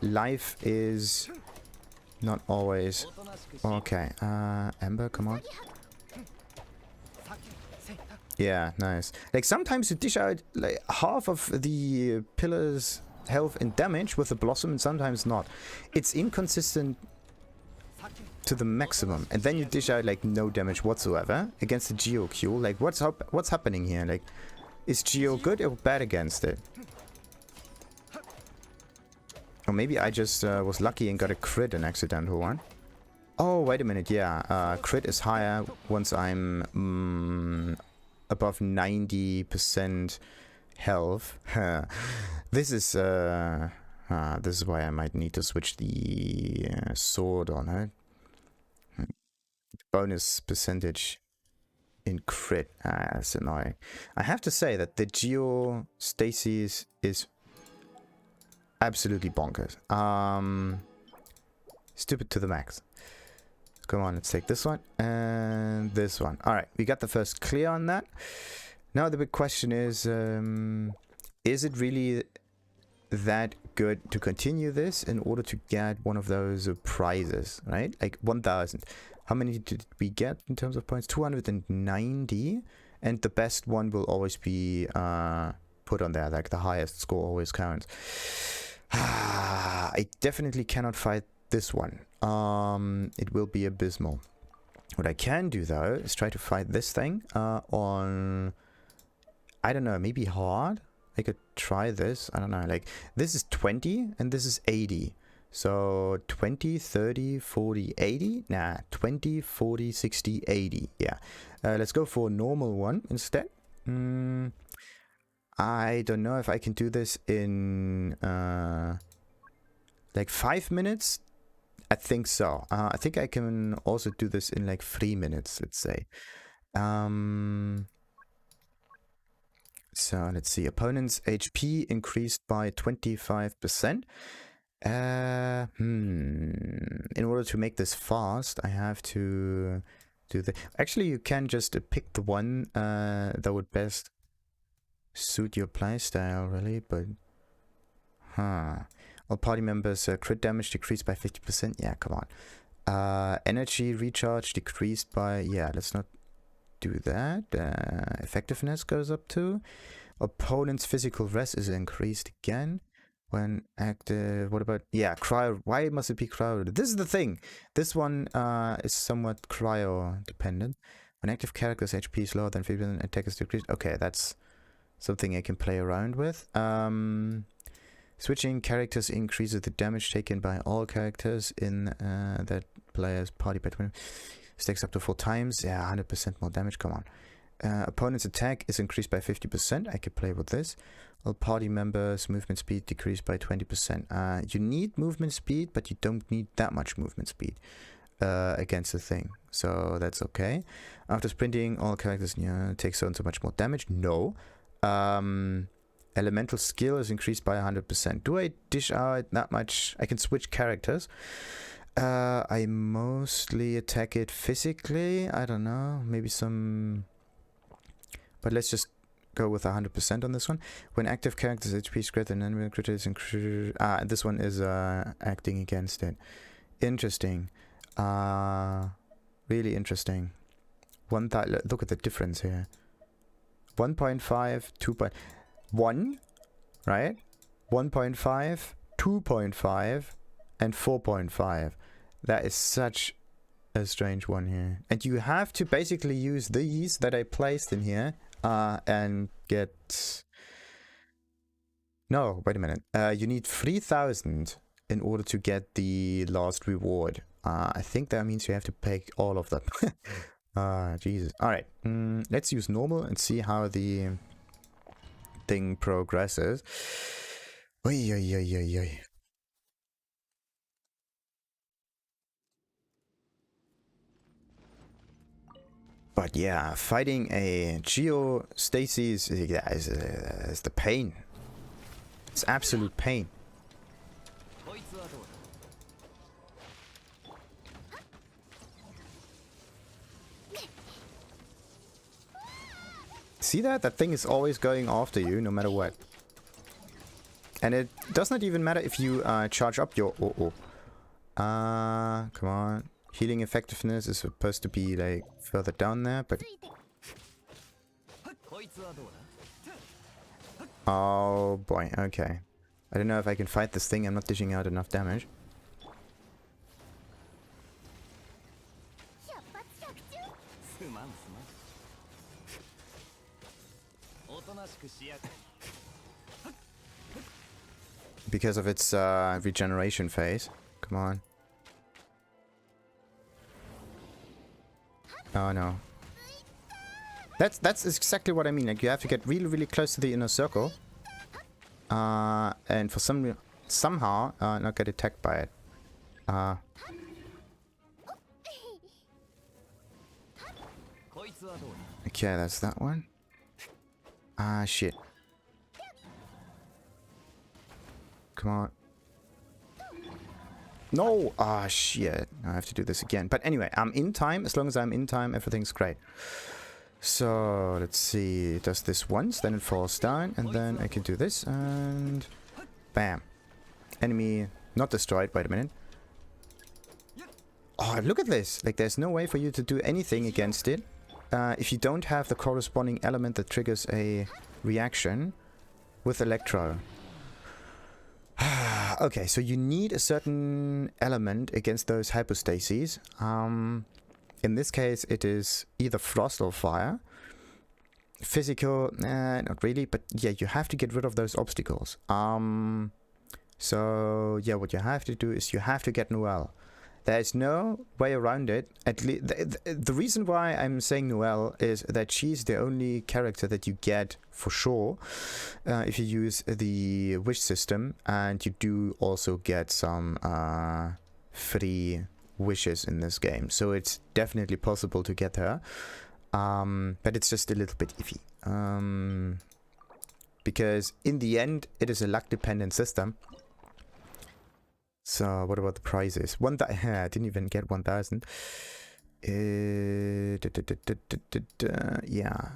life is not always... Okay, Ember, come on. Yeah, nice. Like, sometimes you dish out like half of the pillar's health and damage with the blossom, and sometimes not. It's inconsistent to the maximum, and then you dish out like no damage whatsoever against the Geo Q. Like, what's happening here? Like, is Geo good or bad against it? Or maybe I just was lucky and got a crit, an accidental one. Oh, wait a minute, yeah. Crit is higher once I'm above 90% health. This is why I might need to switch the sword on it. Bonus percentage in crit. That's annoying. I have to say that the Geostasis is absolutely bonkers. Stupid to the max. Come on, let's take this one and this one. Alright, we got the first clear on that. Now the big question is it really that good to continue this in order to get one of those prizes, right? Like 1000. How many did we get in terms of points? 290. And the best one will always be put on there. Like, the highest score always counts. I definitely cannot fight this one. It will be abysmal. What I can do, though, is try to fight this thing on... I don't know, maybe hard? I could try this. I don't know. Like, this is 20 and this is 80. So 20, 30, 40, 80? Nah, 20, 40, 60, 80. Yeah. Let's go for a normal one instead. I don't know if I can do this in like 5 minutes. I think so. I think I can also do this in like 3 minutes, let's say. So let's see. Opponent's HP increased by 25%. In order to make this fast, I have to do the... Actually, you can just pick the one that would best suit your playstyle, really, but... All party members crit damage decreased by 50%. Yeah, come on. Energy recharge decreased by... Yeah, let's not do that. Effectiveness goes up too. Opponent's physical rest is increased again when active. What about, yeah, cryo? Why must it be cryo? This is the thing. This one is somewhat cryo dependent. When active character's HP is lower than 50%, attack is decreased. Okay, that's something I can play around with. Switching characters increases the damage taken by all characters in that player's party by 20. Stacks up to 4 times. Yeah, 100% more damage. Come on. Opponent's attack is increased by 50%. I could play with this. All party members' movement speed decreased by 20%. You need movement speed, but you don't need that much movement speed against the thing. So that's okay. After sprinting, all characters take so and so much more damage. No. Elemental skill is increased by 100%. Do I dish out that much? I can switch characters. I mostly attack it physically. I don't know. Maybe some... But let's just go with 100% on this one. When active characters HP is greater than enemy critters, this one is acting against it. Interesting. Really interesting. Look at the difference here. 1.5, 2.1, right? 1.5, 2.5, and 4.5. That is such a strange one here. And you have to basically use these that I placed in here and get... No, wait a minute. You need 3,000 in order to get the last reward. I think that means you have to pay all of them. Jesus. Alright, let's use normal and see how the thing progresses. Oy, oy, oy, oy, oy. But yeah, fighting a Geostasis is the pain. It's absolute pain. See that? That thing is always going after you, no matter what. And it does not even matter if you charge up your... come on. Healing effectiveness is supposed to be like further down there, but... Oh boy, okay. I don't know if I can fight this thing, I'm not dishing out enough damage. Because of its regeneration phase. Come on. Oh no. That's exactly what I mean. Like, you have to get really, really close to the inner circle. And for somehow not get attacked by it. Okay, that's that one. Shit. Come on. No! Shit. I have to do this again. But anyway, I'm in time. As long as I'm in time, everything's great. So, let's see. It does this once, then it falls down, and then I can do this, and... Bam. Enemy not destroyed. Wait a minute. Oh, look at this! Like, there's no way for you to do anything against it if you don't have the corresponding element that triggers a reaction with Electro. Okay, so you need a certain element against those hypostases. In this case, it is either frost or fire. Physical, not really, but yeah, you have to get rid of those obstacles. So yeah, what you have to do is you have to get Noelle. There's no way around it. At least the reason why I'm saying Noelle is that she's the only character that you get for sure if you use the wish system, and you do also get some free wishes in this game. So it's definitely possible to get her, but it's just a little bit iffy. Because in the end, it is a luck-dependent system. So, what about the prizes? I didn't even get 1,000. Yeah.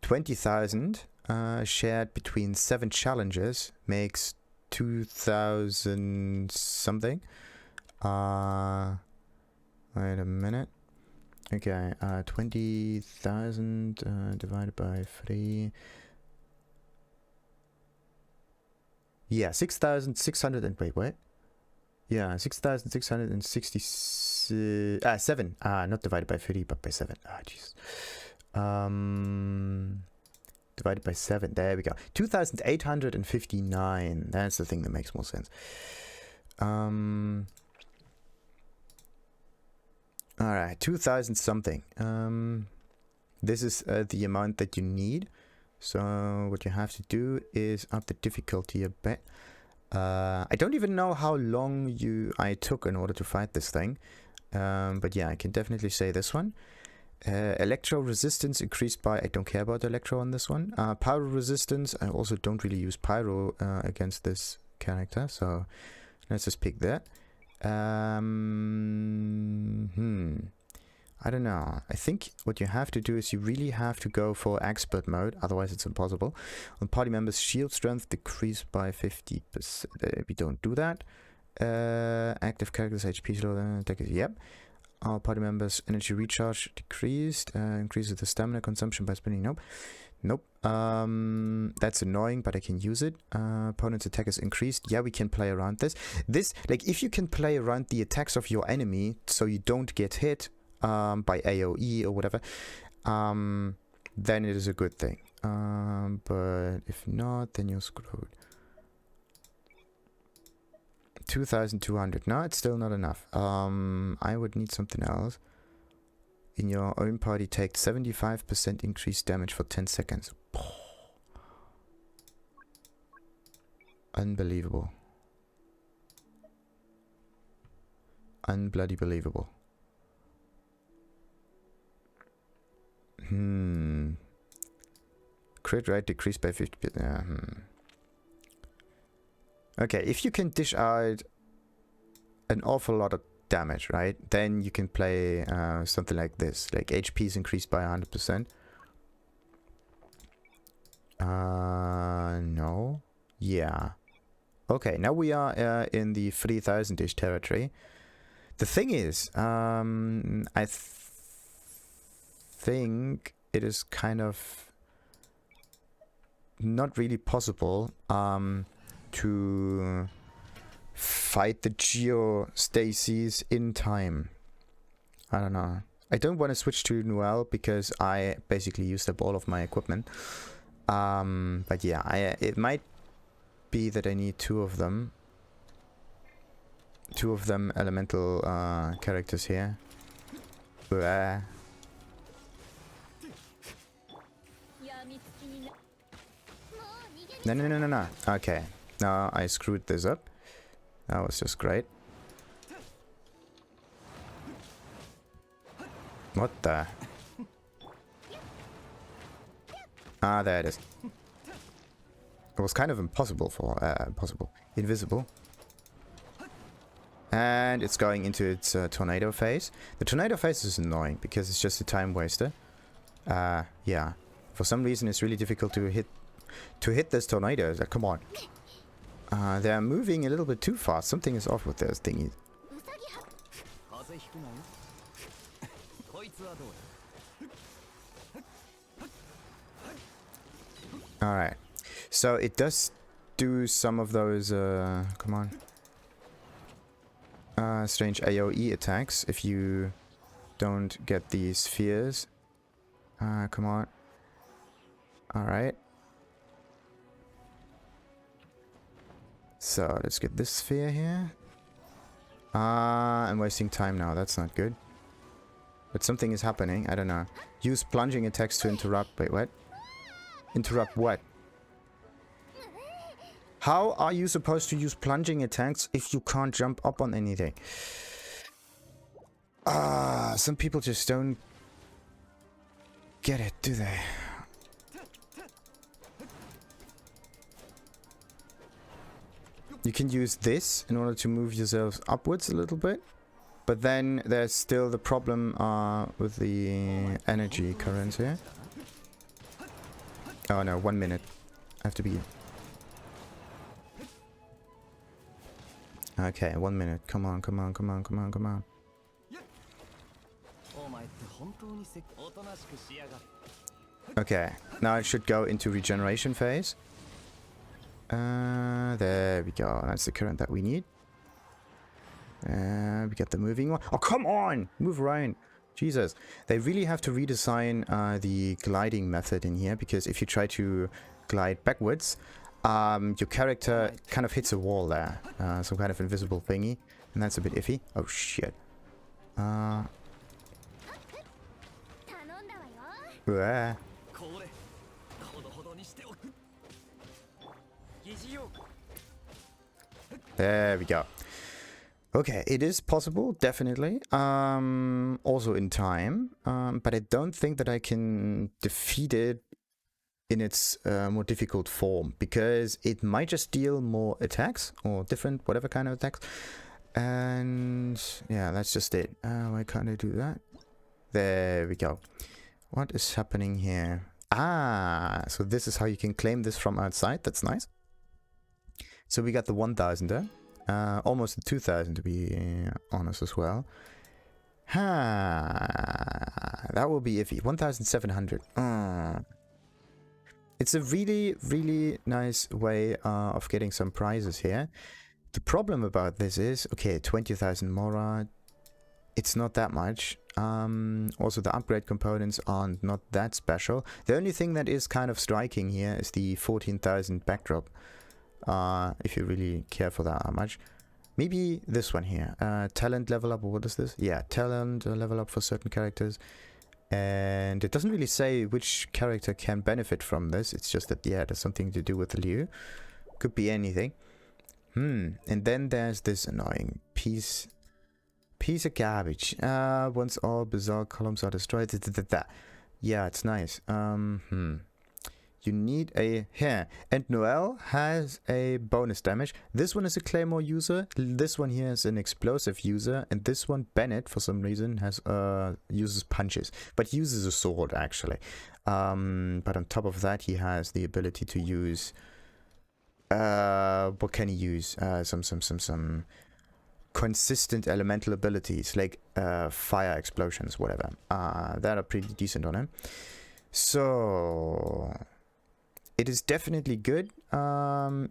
20,000 shared between 7 challenges makes 2,000 something. Wait a minute. Okay, 20,000 divided by 3. Yeah, 6,600 and wait, what? Yeah, 6,667. Not divided by 3, but by 7. Jeez. Divided by 7. There we go. 2,859. That's the thing that makes more sense. Alright, 2,000 something. This is the amount that you need. So what you have to do is up the difficulty a bit. I don't even know how long I took in order to fight this thing. But yeah, I can definitely say this one. Electro resistance increased by... I don't care about Electro on this one. Pyro resistance, I also don't really use Pyro against this character. So let's just pick that. I don't know. I think what you have to do is you really have to go for expert mode, otherwise it's impossible. On party members, shield strength decreased by 50%. We don't do that. Active characters HP slow. Yep. All party members energy recharge decreased. Increases the stamina consumption by spending. Nope. Nope. That's annoying, but I can use it. Opponent's attack is increased. Yeah, we can play around this. Like, if you can play around the attacks of your enemy so you don't get hit by AoE or whatever, then it is a good thing. But if not, then you're screwed. 2,200. No, it's still not enough. I would need something else. In your own party, take 75% increased damage for 10 seconds. Unbelievable. Unbloody believable. Crit rate decreased by 50%. Okay, if you can dish out an awful lot of damage, right? Then you can play something like this. Like HP is increased by 100%. No. Yeah. Okay, now we are in the 3,000-ish territory. The thing is, I think it is kind of not really possible to fight the Geostasis in time. I don't know. I don't want to switch to Noel because I basically used up all of my equipment. But yeah, it might be that I need two of them. Two of them elemental characters here. Blah. No. Okay. Now I screwed this up. That was just great. What the? Ah, there it is. It was kind of impossible invisible. And it's going into its tornado phase. The tornado phase is annoying because it's just a time waster. Yeah. For some reason it's really difficult to hit this tornado. Like, come on. They're moving a little bit too fast. Something is off with those thingies. Alright. So it does do some of those, come on. Strange AoE attacks if you don't get these spheres. Come on. Alright. So let's get this sphere here. I'm wasting time now. That's not good. But something is happening. I don't know. Use plunging attacks to interrupt. Wait, what? Interrupt what? How are you supposed to use plunging attacks if you can't jump up on anything? Some people just don't get it, do they? You can use this in order to move yourselves upwards a little bit. But then there's still the problem with the energy currents here. Oh no, 1 minute. I have to be... Okay, 1 minute. Come on. Okay, now it should go into regeneration phase. There we go. That's the current that we need. We get the moving one. Oh, come on! Move around. Jesus. They really have to redesign the gliding method in here, because if you try to glide backwards, your character kind of hits a wall there. Some kind of invisible thingy. And that's a bit iffy. Oh, shit. There we go. Okay, it is possible, definitely. Also in time. But I don't think that I can defeat it in its more difficult form, because it might just deal more attacks, or different, whatever kind of attacks. And yeah, that's just it. Why can't I do that? There we go. What is happening here? Ah, so this is how you can claim this from outside. That's nice. So we got the 1000er. Almost the 2000 to be honest as well. That will be iffy. 1700. It's a really, really nice way of getting some prizes here. The problem about this is, okay, 20,000 Mora, it's not that much. Also, the upgrade components aren't not that special. The only thing that is kind of striking here is the 14,000 backdrop. If you really care for that much. Maybe this one here. Talent level up, or what is this? Yeah, talent level up for certain characters. And it doesn't really say which character can benefit from this. It's just that, yeah, there's something to do with Liu. Could be anything. And then there's this annoying piece of garbage. Once all bizarre columns are destroyed. Yeah, it's nice. You need a hair. And Noel has a bonus damage. This one is a Claymore user. This one here is an explosive user. And this one, Bennett, for some reason, has uses punches. But uses a sword, actually. But on top of that, he has the ability to use... what can he use? Some consistent elemental abilities. Like fire explosions, whatever. That are pretty decent on him. So... it is definitely good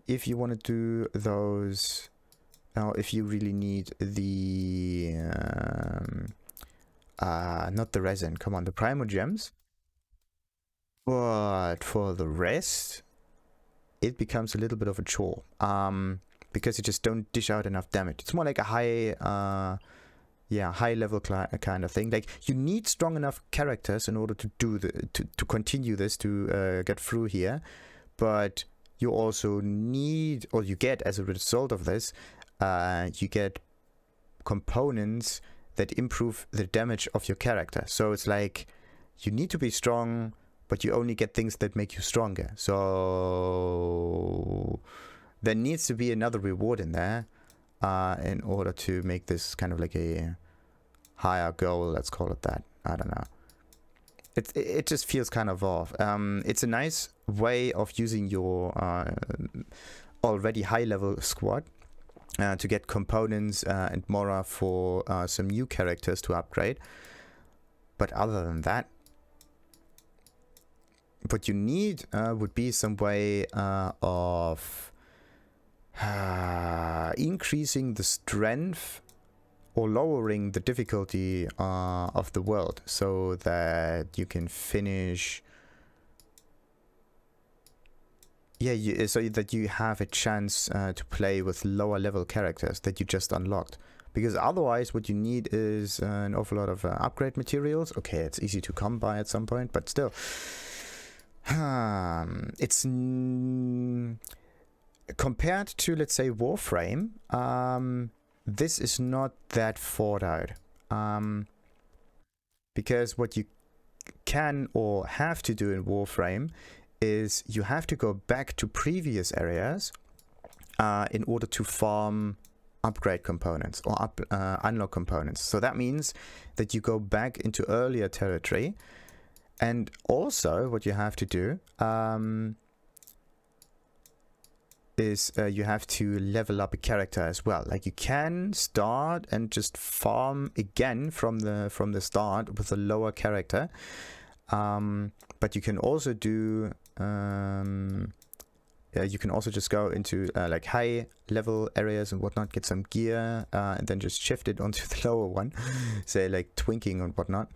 if you want to do those, if you really need the, not the resin, come on, the Primo Gems. But for the rest, it becomes a little bit of a chore, because you just don't dish out enough damage. It's more like a high, high level kind of thing. Like, you need strong enough characters in order to do to continue this, to get through here. But you also need, or you get as a result of this, you get components that improve the damage of your character. So it's like, you need to be strong, but you only get things that make you stronger. So there needs to be another reward in there. In order to make this kind of like a higher goal, let's call it that. I don't know. It just feels kind of off. It's a nice way of using your already high level squad to get components and Mora for some new characters to upgrade. But other than that, what you need would be some way of increasing the strength or lowering the difficulty of the world, so that you can finish, so that you have a chance to play with lower level characters that you just unlocked. Because otherwise what you need is an awful lot of upgrade materials. Okay, it's easy to come by at some point, but still, it's compared to, let's say, Warframe, this is not that thought out. Because what you can or have to do in Warframe is you have to go back to previous areas in order to farm upgrade components or unlock components. So that means that you go back into earlier territory. And also what you have to do is you have to level up a character as well. Like you can start and just farm again from the start with a lower character, but you can also do you can also just go into like high level areas and whatnot, get some gear, and then just shift it onto the lower one, say like twinking and whatnot.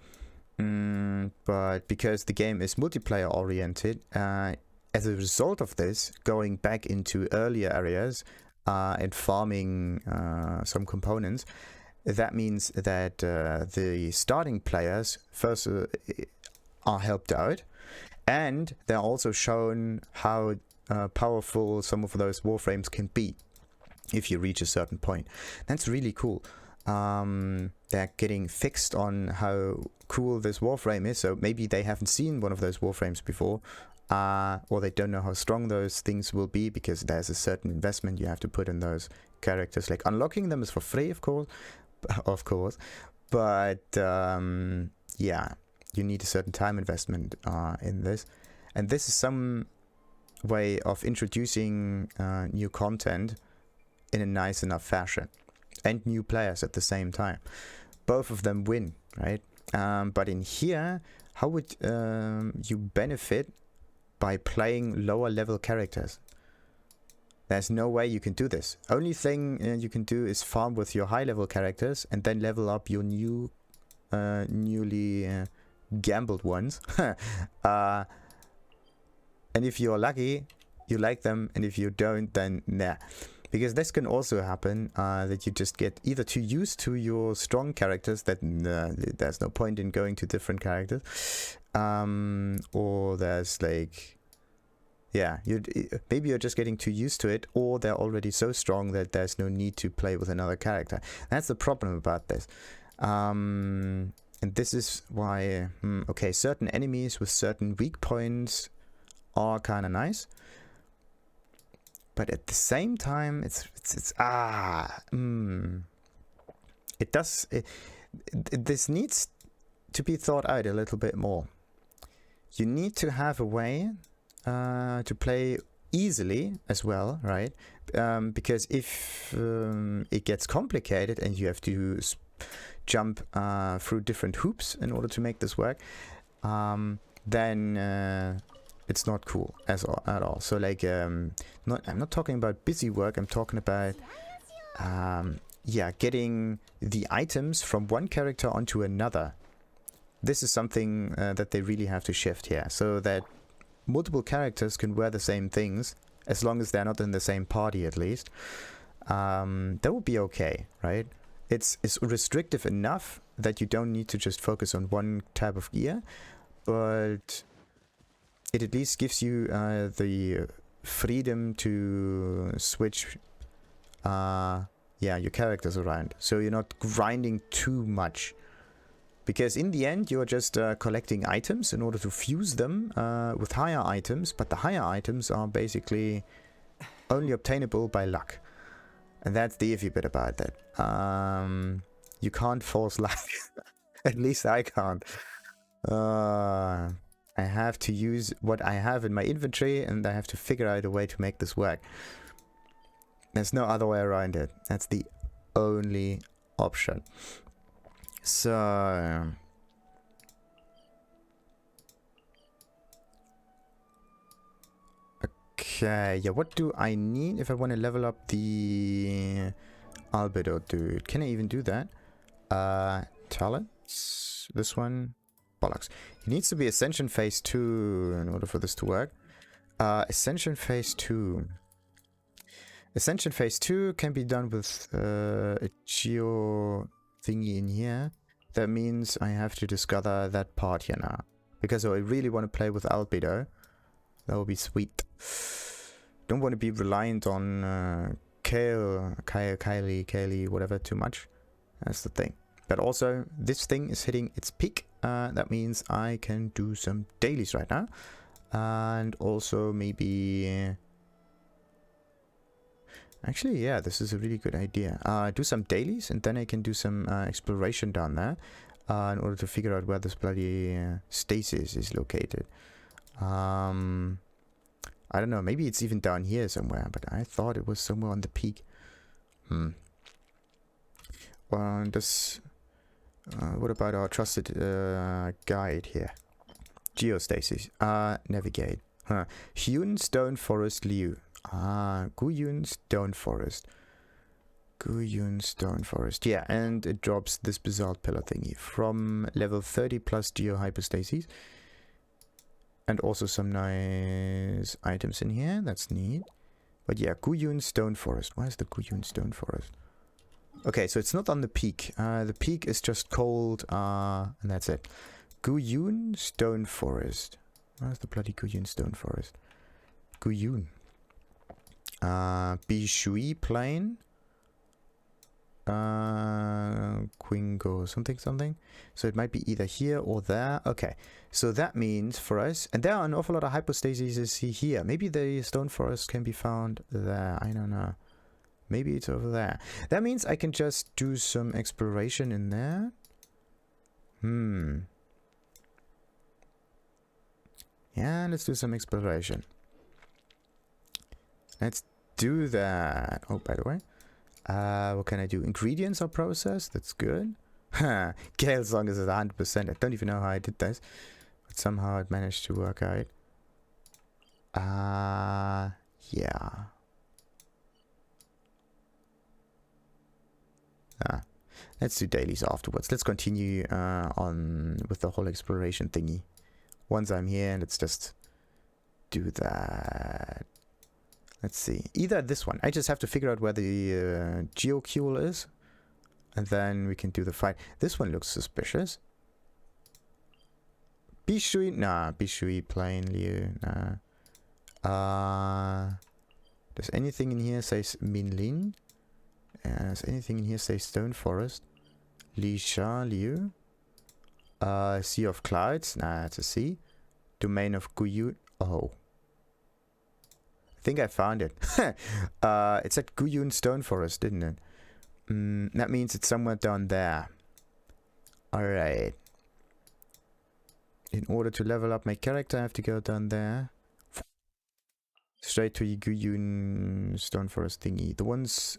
But because the game is multiplayer oriented, as a result of this, going back into earlier areas and farming some components, that means that the starting players first are helped out, and they're also shown how powerful some of those warframes can be if you reach a certain point. That's really cool. They're getting fixed on how cool this warframe is, so maybe they haven't seen one of those warframes before, or they don't know how strong those things will be, because there's a certain investment you have to put in those characters. Like unlocking them is for free, of course, but yeah, you need a certain time investment in this, and this is some way of introducing new content in a nice enough fashion, and new players at the same time. Both of them win, right? But in here, how would you benefit by playing lower level characters? There's no way you can do this. Only thing you can do is farm with your high level characters and then level up your newly gambled ones. And if you're lucky, you like them, and if you don't, then nah. Because this can also happen, that you just get either too used to your strong characters that there's no point in going to different characters, or there's like, yeah, maybe you're just getting too used to it, or they're already so strong that there's no need to play with another character. That's the problem about this. And this is why, okay, certain enemies with certain weak points are kind of nice, but at the same time, this needs to be thought out a little bit more. You need to have a way to play easily as well, right? Because if it gets complicated and you have to jump through different hoops in order to make this work, then it's not cool at all. So like, I'm not talking about busy work. I'm talking about, yeah, getting the items from one character onto another. This is something that they really have to shift here, so that multiple characters can wear the same things, as long as they're not in the same party at least. That would be okay, right? It's restrictive enough that you don't need to just focus on one type of gear, but it at least gives you the freedom to switch your characters around, so you're not grinding too much. Because in the end, you're just collecting items in order to fuse them with higher items, but the higher items are basically only obtainable by luck. And that's the iffy bit about that. You can't force luck. At least I can't. I have to use what I have in my inventory, and I have to figure out a way to make this work. There's no other way around it. That's the only option. So okay, yeah, what do I need if I want to level up the albedo dude? Can I even do that? Talents, this one, bollocks. It needs to be Ascension Phase 2 in order for this to work. Ascension Phase 2. Ascension Phase 2 can be done with a Geo thingy in here. That means I have to discover that part here now, because I really want to play with albedo. That would be sweet. Don't want to be reliant on Kylie, whatever, too much. That's the thing. But also, this thing is hitting its peak. That means I can do some dailies right now, and also maybe. Actually, yeah, this is a really good idea. Do some dailies, and then I can do some exploration down there in order to figure out where this bloody stasis is located. I I don't know, maybe it's even down here somewhere, but I thought it was somewhere on the peak. Well, what about our trusted guide here? Geostasis. Navigate. Hyun Stone Forest Liu. Guyun Stone Forest. Guyun Stone Forest. Yeah, and it drops this basalt pillar thingy from level 30 plus Geo Hypostasis. And also some nice items in here. That's neat. But yeah, Guyun Stone Forest. Where's the Guyun Stone Forest? Okay, so it's not on the peak. The peak is just cold, and that's it. Guyun Stone Forest. Where's the bloody Guyun Stone Forest? Guyun. Bishui Plain. Quingo something. So it might be either here or there. Okay, so that means for us, and there are an awful lot of hypostases here. Maybe the stone forest can be found there. I don't know. Maybe it's over there. That means I can just do some exploration in there. Yeah, let's do some exploration. Let's do that. Oh, by the way. What can I do? Ingredients are processed. That's good. Gale song is at 100%. I don't even know how I did this. But somehow it managed to work out. Yeah. Let's do dailies afterwards. Let's continue on with the whole exploration thingy. Once I'm here, let's just do that. Let's see. Either this one. I just have to figure out where the geocule is. And then we can do the fight. This one looks suspicious. Bishui? Nah, Bishui Plain Liu. Nah. Does anything in here say Minlin? Does anything in here say Stone Forest? Li Sha Liu? Sea of Clouds? Nah, it's a sea. Domain of Guyun. Oh. I think I found it. It's at Guyun Stone Forest, didn't it? That means it's somewhere down there. Alright. In order to level up my character, I have to go down there. Straight to Guyun Stone Forest thingy. The ones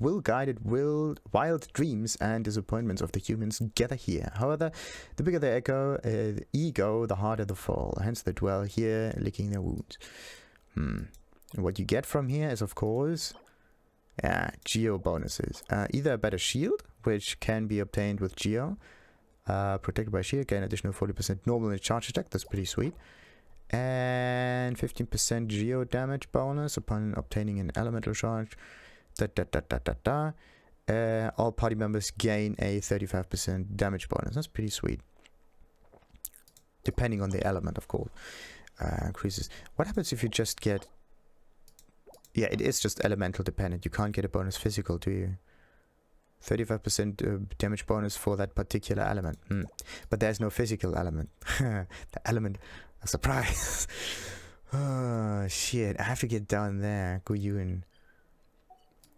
will-guided wild dreams and disappointments of the humans gather here. However, the bigger the ego, the harder the fall. Hence they dwell here, licking their wounds. And what you get from here is, of course, Geo bonuses. Either a better shield, which can be obtained with Geo. Protected by shield, gain additional 40% normal charge attack. That's pretty sweet. And 15% Geo damage bonus upon obtaining an elemental charge. All party members gain a 35% damage bonus. That's pretty sweet. Depending on the element, of course. Increases. What happens if you just get... Yeah, it is just elemental dependent. You can't get a bonus physical, do you? 35% damage bonus for that particular element. But there's no physical element. The element... A surprise. Oh, shit. I have to get down there. Guyun.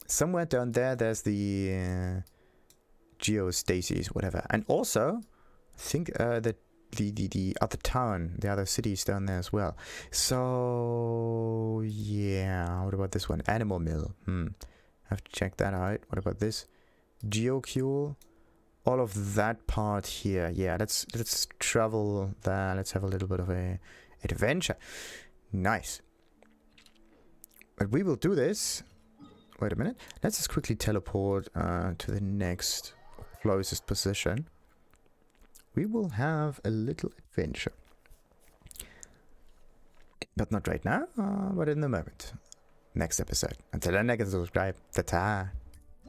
Somewhere down there, there's the Geostasis, whatever. And also, I think that the other town, the other cities down there as well. So, yeah. What about this one? Anemo Mill. Have to check that out. What about this? Geocule. All of that part here. Yeah, let's travel there. Let's have a little bit of a adventure. Nice. But we will do this. Wait a minute. Let's just quickly teleport to the next closest position. We will have a little adventure. But not right now, but in the moment. Next episode. Until then, like and subscribe. Ta-ta.